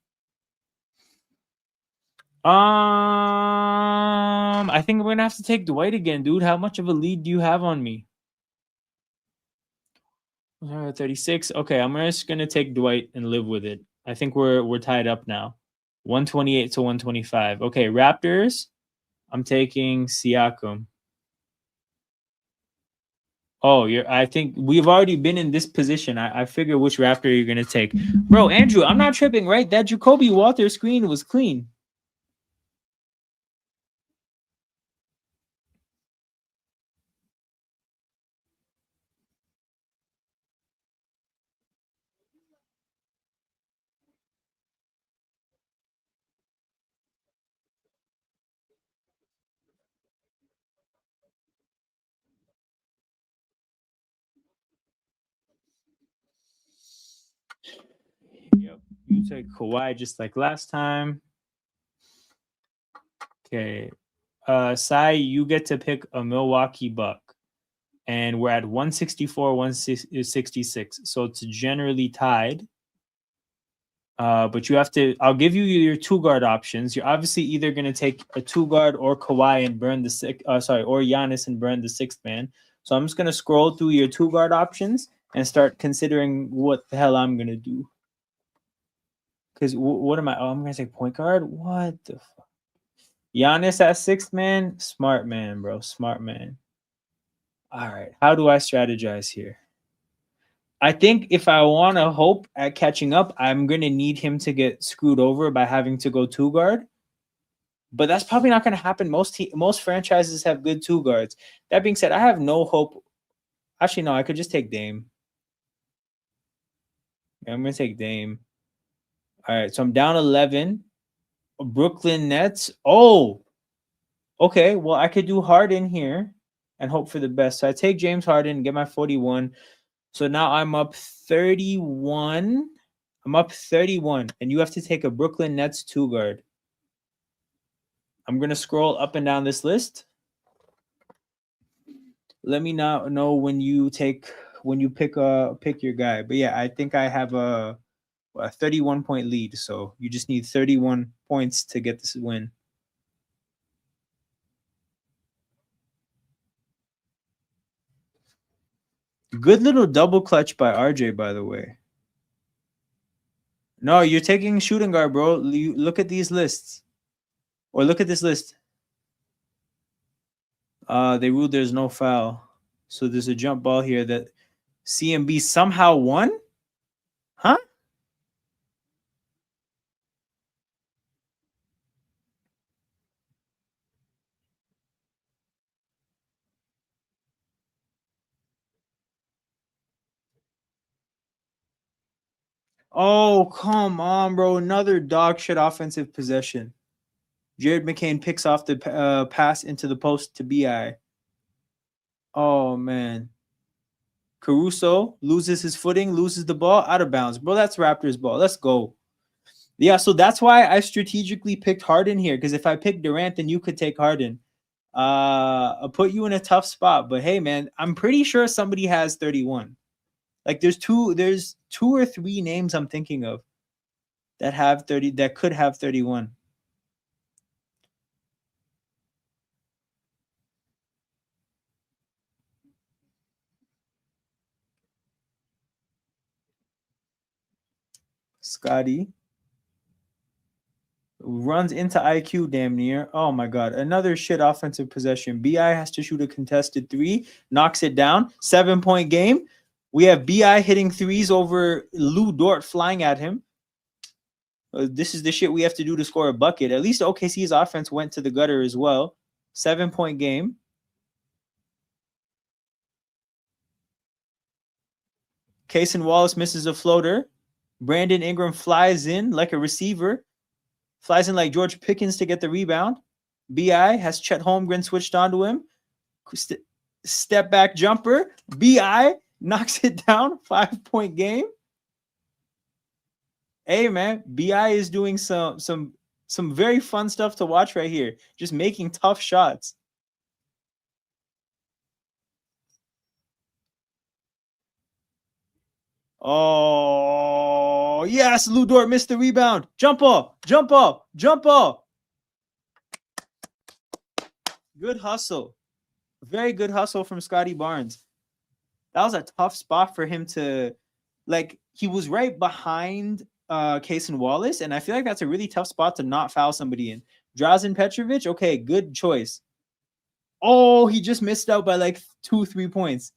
I think we're gonna have to take Dwight again, dude. How much of a lead do you have on me? 36. Okay, I'm just gonna take Dwight and live with it. I think we're tied up now. 128 to 125. Okay, Raptors. I'm taking Siakam. Oh, I think we've already been in this position. I figure which Raptor you're gonna take. Bro, Andrew, I'm not tripping, right? That Jacoby Walter screen was clean. Yep. You take Kawhi just like last time. Okay. Sai, you get to pick a Milwaukee Buck. And we're at 164, 166. So it's generally tied. But you have to, I'll give you your 2 guard options. You're obviously either going to take a 2 guard or Kawhi and burn the or Giannis and burn the 6th man. So I'm just going to scroll through your 2 guard options and start considering what the hell I'm going to do. Because what am I? Oh, I'm going to take point guard? What the fuck? Giannis at 6th man? Smart man, bro. Smart man. All right. How do I strategize here? I think if I want to hope at catching up, I'm going to need him to get screwed over by having to go 2 guard. But that's probably not going to happen. Most franchises have good 2 guards. That being said, I have no hope. Actually, no, I could just take Dame. Yeah, I'm going to take Dame. All right, so I'm down 11. Brooklyn Nets. Oh, okay. Well, I could do Harden here and hope for the best. So I take James Harden and get my 41. So now I'm up 31. I'm up 31. And you have to take a Brooklyn Nets 2 guard. I'm going to scroll up and down this list. Let me now know when you pick your guy. But yeah, I think I have a 31-point lead. So you just need 31 points to get this win. Good little double clutch by RJ, by the way. No, you're taking shooting guard, bro. Look at these lists. Or look at this list. They ruled there's no foul. So there's a jump ball here that CMB somehow won? Huh? Oh, come on, bro. Another dog shit offensive possession. Jared McCain picks off the pass into the post to BI. Oh, man. Caruso loses his footing, loses the ball, out of bounds. Bro, that's Raptors ball. Let's go. Yeah, so that's why I strategically picked Harden here, because if I pick Durant, then you could take Harden. I'll put you in a tough spot. But hey, man, I'm pretty sure somebody has 31. Like there's two or three names I'm thinking of that have 30, that could have 31. Scotty runs into IQ damn near. Oh my god, another shit offensive possession. BI has to shoot a contested 3, knocks it down. 7-point game. We have BI hitting 3s over Lou Dort flying at him. This is the shit we have to do to score a bucket. At least OKC's offense went to the gutter as well. 7-point game. Cason Wallace misses a floater. Brandon Ingram flies in like a receiver. Flies in like George Pickens to get the rebound. BI has Chet Holmgren switched onto him. Step back jumper. BI knocks it down. 5-point game. Hey man, BI is doing some very fun stuff to watch right here. Just making tough shots. Oh yes, Lou Dort missed the rebound. Jump ball, jump ball, jump ball. Good hustle. Very good hustle from Scotty Barnes. that was a tough spot for him to, like, he was right behind Kaysen Wallace, and I feel like that's a really tough spot to not foul somebody in. Drazen Petrovic, okay, good choice. Oh, he just missed out by like 2-3 points.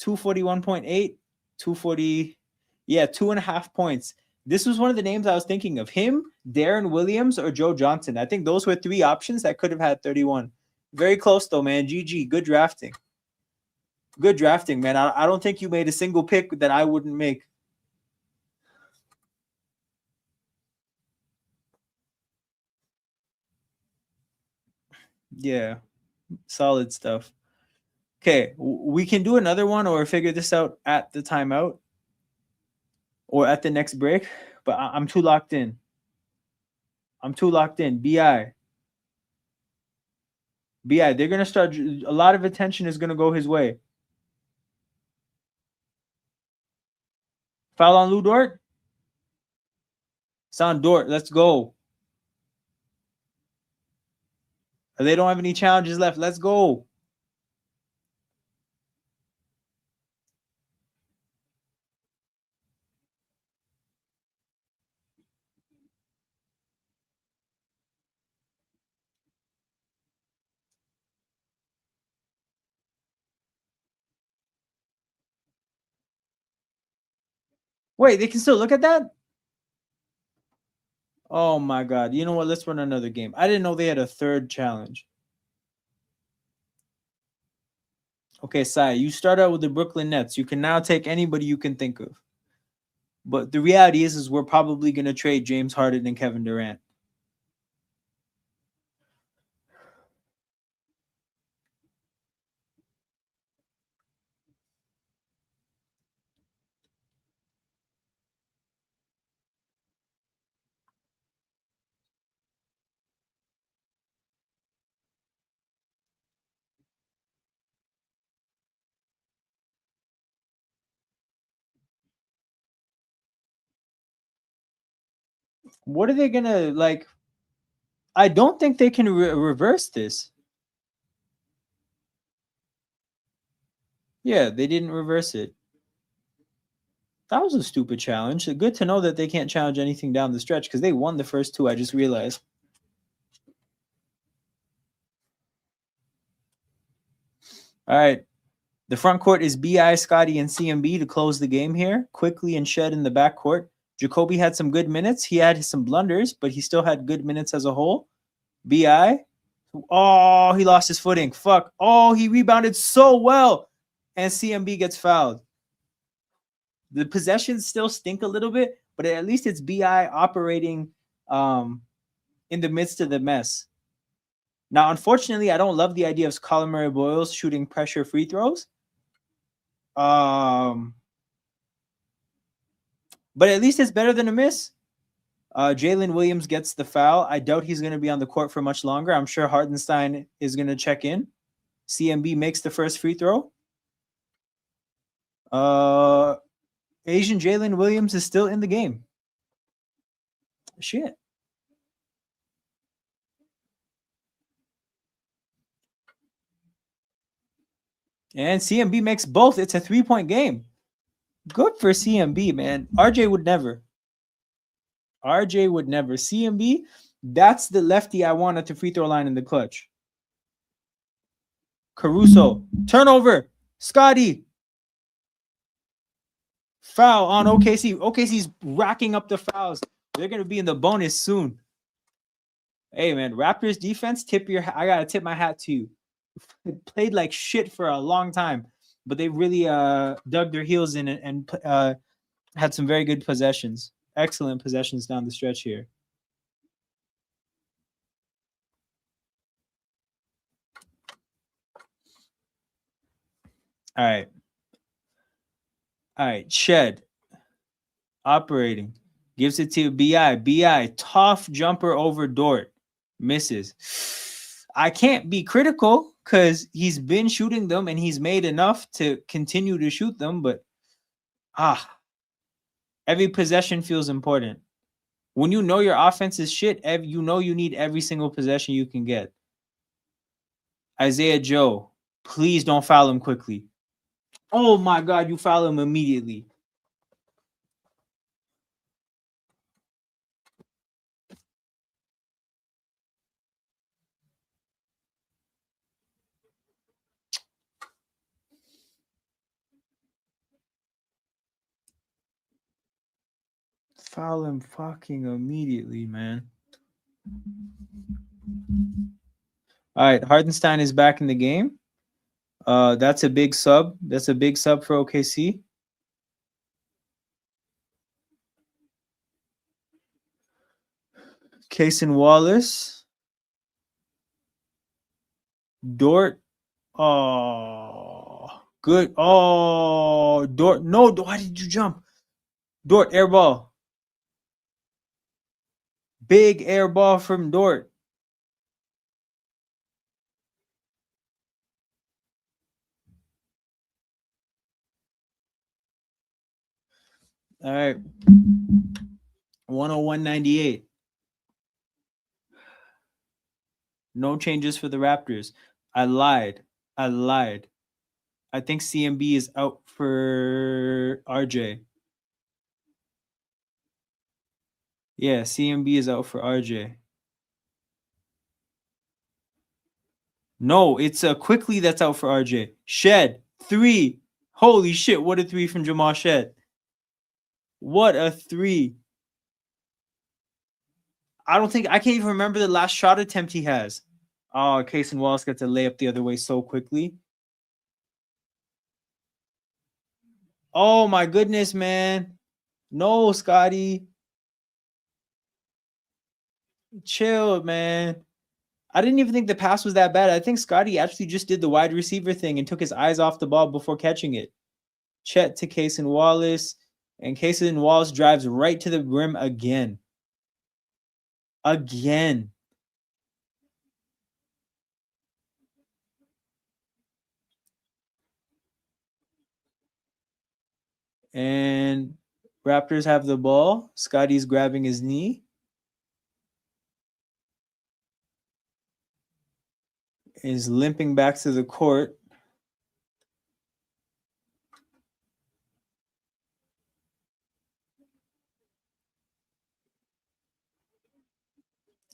241.8, 240, yeah, 2.5 points. This was one of the names I was thinking of. Him, Darren Williams, or Joe Johnson. I think those were 3 options that could have had 31. Very close though, man. GG. Good drafting. Good drafting, man. I don't think you made a single pick that I wouldn't make. Yeah, solid stuff. Okay, we can do another one or figure this out at the timeout or at the next break, but I'm too locked in. I'm too locked in. BI, they're going to start. A lot of attention is going to go his way. Foul on Lou Dort. Sound Dort. Let's go. They don't have any challenges left. Let's go. Wait, they can still look at that? Oh my God. You know what? Let's run another game. I didn't know they had a third challenge. Okay, Sai, you start out with the Brooklyn Nets. You can now take anybody you can think of. But the reality is we're probably going to trade James Harden and Kevin Durant. What are they going to, like? I don't think they can reverse this. Yeah, they didn't reverse it. That was a stupid challenge. Good to know that they can't challenge anything down the stretch because they won the first 2, I just realized. All right. The front court is BI, Scotty, and CMB to close the game here. Quickly and Shed in the back court. Jacoby had some good minutes. He had some blunders, but he still had good minutes as a whole. BI. Oh, he lost his footing. Fuck. Oh, he rebounded so well. And CMB gets fouled. The possessions still stink a little bit, but at least it's BI operating in the midst of the mess. Now, unfortunately, I don't love the idea of Colin Murray Boyles shooting pressure free throws. But at least it's better than a miss. Jalen Williams gets the foul. I doubt he's going to be on the court for much longer. I'm sure Hartenstein is going to check in. CMB makes the first free throw. Asian Jalen Williams is still in the game. Shit. And CMB makes both. It's a 3-point game. Good for CMB, man. RJ would never. CMB, that's the lefty I want at the free throw line in the clutch. Caruso. Turnover. Scotty. Foul on OKC. OKC's racking up the fouls. They're going to be in the bonus soon. Hey, man. Raptors defense, I got to tip my hat to you. It played like shit for a long time, but they really dug their heels in and had some very good possessions. Excellent possessions down the stretch here. All right. Shed. Operating. Gives it to BI. BI. Tough jumper over Dort. Misses. I can't be critical because he's been shooting them and he's made enough to continue to shoot them, but every possession feels important. When you know your offense is shit, you know you need every single possession you can get. Isaiah Joe, please don't foul him quickly. Oh my God, you foul him immediately. Foul him fucking immediately, man. All right, Hardenstein is back in the game. That's a big sub. That's a big sub for OKC. Cason Wallace. Dort. Oh, good. Oh, Dort. No, why did you jump? Dort, air ball. Big air ball from Dort. All right. 101.98. No changes for the Raptors. I lied. I think CMB is out for RJ. Yeah, CMB is out for RJ. No, it's Quickly that's out for RJ. Shed. 3. Holy shit, what a 3 from Jamal Shed. What a 3. I can't even remember the last shot attempt he has. Oh, Cason Wallace got to lay up the other way so quickly. Oh my goodness, man. No, Scotty. Chill, man. I didn't even think the pass was that bad. I think Scotty actually just did the wide receiver thing and took his eyes off the ball before catching it. Chet to Cason Wallace, and Cason Wallace drives right to the rim again. Again. And Raptors have the ball. Scotty's grabbing his knee. Is limping back to the court.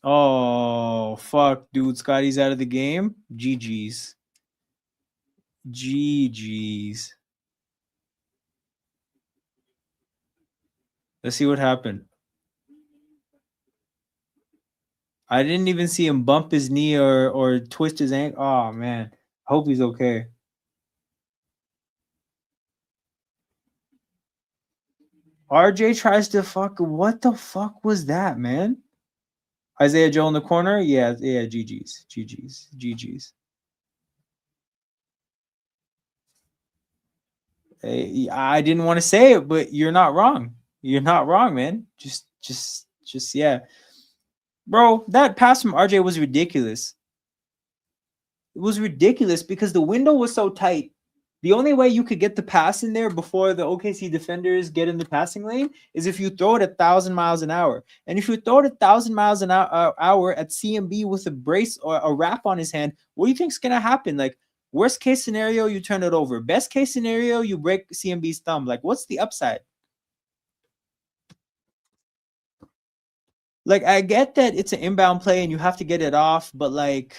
Oh, fuck, dude. Scotty's out of the game. GG's. GG's. Let's see what happened. I didn't even see him bump his knee or twist his ankle. Oh, man. I hope he's okay. RJ tries to fuck. What the fuck was that, man? Isaiah Joe in the corner? Yeah, GG's. GG's. GG's. I didn't want to say it, but you're not wrong. You're not wrong, man. Just, yeah. Bro, that pass from RJ was ridiculous. It was ridiculous because the window was so tight. The only way you could get the pass in there before the OKC defenders get in the passing lane is if you throw it 1,000 miles an hour. And if you throw it 1,000 miles an hour at CMB with a brace or a wrap on his hand, what do you think's gonna happen? Like, worst case scenario, you turn it over. Best case scenario, you break CMB's thumb. Like, what's the upside? Like, I get that it's an inbound play and you have to get it off, but like,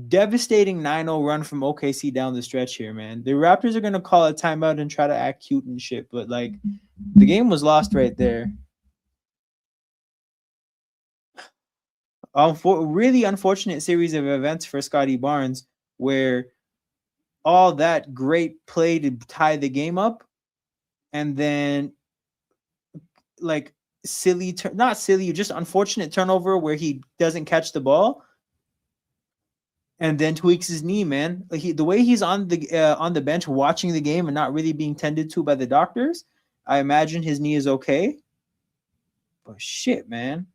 devastating 9-0 run from OKC down the stretch here, man. The Raptors are going to call a timeout and try to act cute and shit, but like, the game was lost right there. Really unfortunate series of events for Scotty Barnes, where all that great play to tie the game up, and then like not silly, just unfortunate turnover where he doesn't catch the ball and then tweaks his knee, man. Like the way he's on the bench watching the game and not really being tended to by the doctors, I imagine his knee is okay. But shit, man.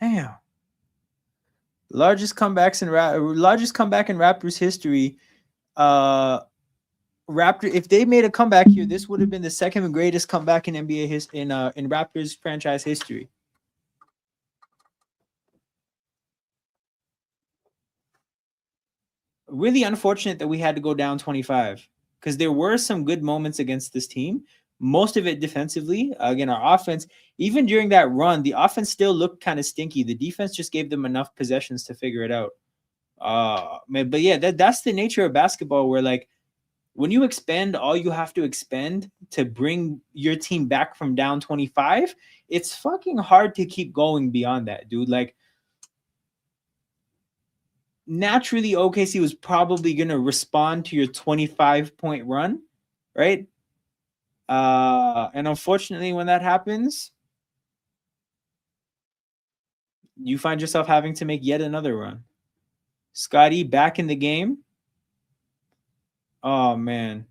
Damn. Largest comeback in Raptors history. Raptor, if they made a comeback here, this would have been the second greatest comeback in NBA in Raptors franchise history. Really unfortunate that we had to go down 25 because there were some good moments against this team. Most of it defensively. Again, our offense, even during that run, the offense still looked kind of stinky. The defense just gave them enough possessions to figure it out. Man, but yeah, that's the nature of basketball where like when you expend all you have to expend to bring your team back from down 25, it's fucking hard to keep going beyond that, dude. Like naturally OKC was probably going to respond to your 25-point run, right? And unfortunately when that happens, you find yourself having to make yet another run. Scotty back in the game. Oh man.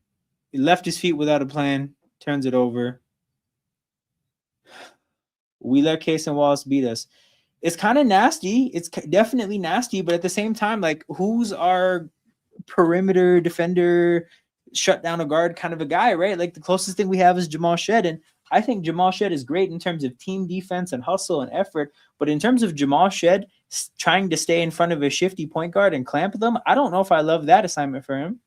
He left his feet without a plan, turns it over. We let Case and Wallace beat us. It's kind of nasty. It's definitely nasty, but at the same time, like, who's our perimeter defender, shut down a guard kind of a guy, right? Like, the closest thing we have is Jamal Shed, and I think Jamal Shed is great in terms of team defense and hustle and effort, but in terms of Jamal Shed trying to stay in front of a shifty point guard and clamp them, I don't know if I love that assignment for him.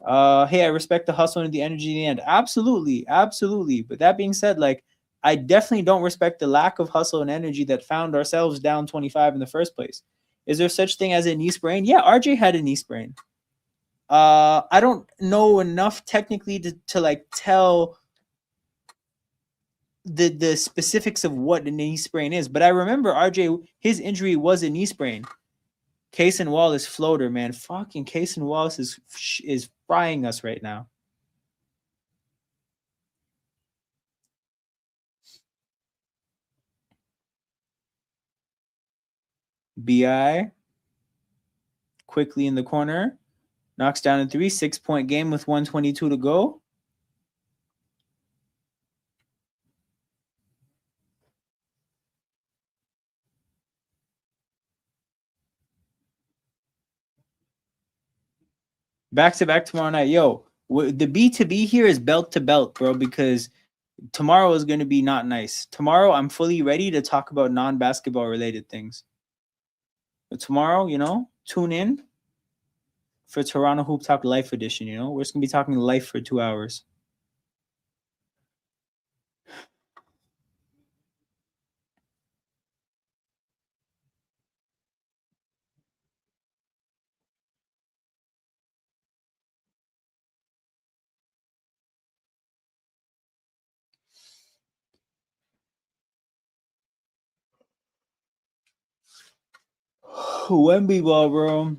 Hey, I respect the hustle and the energy in the end. Absolutely, absolutely. But that being said, like, I definitely don't respect the lack of hustle and energy that found ourselves down 25 in the first place. Is there such thing as a knee sprain? Yeah, RJ had a knee sprain. I don't know enough technically to like tell the specifics of what a knee sprain is, but I remember RJ, his injury was a knee sprain. Case and Wallace floater, man. Fucking Case and Wallace is frying us right now. BI quickly in the corner, knocks down a 3, 6-point game with 122 to go. Back to back tomorrow night. Yo, the B2B here is belt to belt, bro, because tomorrow is going to be not nice. Tomorrow, I'm fully ready to talk about non-basketball related things. But tomorrow, tune in for Toronto Hoop Talk Life Edition. We're just going to be talking life for 2 hours. Wemby ball, bro.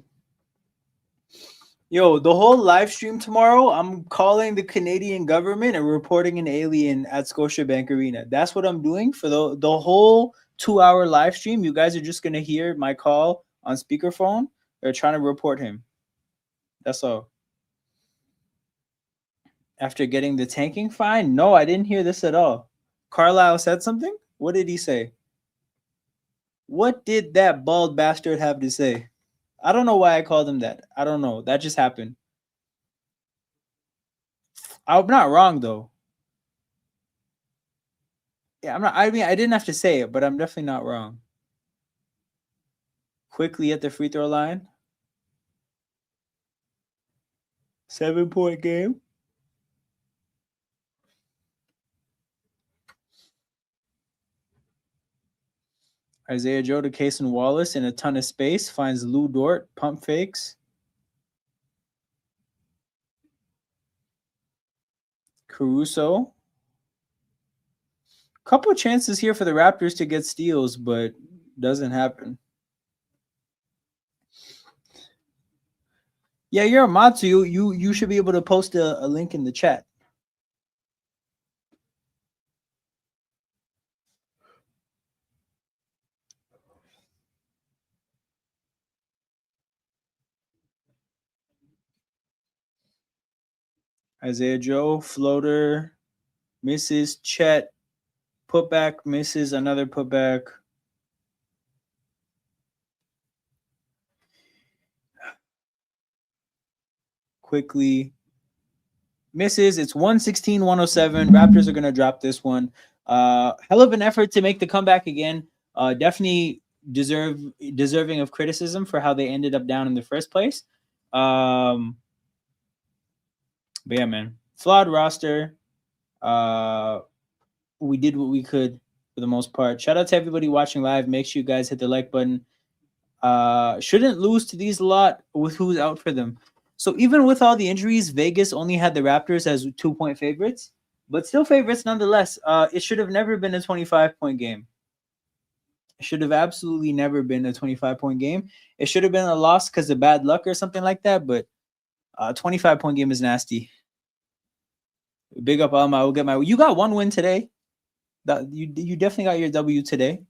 Yo, the whole live stream tomorrow, I'm calling the Canadian government and reporting an alien at Scotiabank Arena. That's what I'm doing for the whole 2-hour live stream. You guys are just going to hear my call on speakerphone. They're trying to report him. That's all. After getting the tanking fine? No, I didn't hear this at all. Carlisle said something? What did he say? What did that bald bastard have to say? I don't know why I called him that. I don't know. That just happened. I'm not wrong though. Yeah, I'm not. I mean, I didn't have to say it, but I'm definitely not wrong. Quickly at the free throw line. 7-point game. Isaiah Joe to Cason Wallace in a ton of space. Finds Lou Dort. Pump fakes. Caruso. Couple chances here for the Raptors to get steals, but doesn't happen. Yeah, you're a mod, so you should be able to post a link in the chat. Isaiah Joe, floater, misses. Chet, putback, misses. Another putback. Quickly. misses. It's 116-107. Raptors are gonna drop this one. Hell of an effort to make the comeback again. Definitely deserving of criticism for how they ended up down in the first place. But yeah, man, flawed roster. We did what we could for the most part. Shout out to everybody watching live. Make sure you guys hit the like button. Shouldn't lose to these a lot with who's out for them. So even with all the injuries, Vegas only had the Raptors as 2-point favorites, but still favorites nonetheless. It should have never been a 25-point game. It should have absolutely never been a 25-point game. It should have been a loss because of bad luck or something like that, but a 25-point game is nasty. Big up Alma. I will get my. You got one win today. That you definitely got your W today.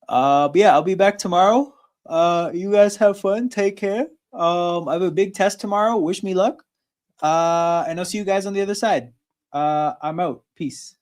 But yeah, I'll be back tomorrow. You guys have fun. Take care. I have a big test tomorrow. Wish me luck. And I'll see you guys on the other side. I'm out. Peace.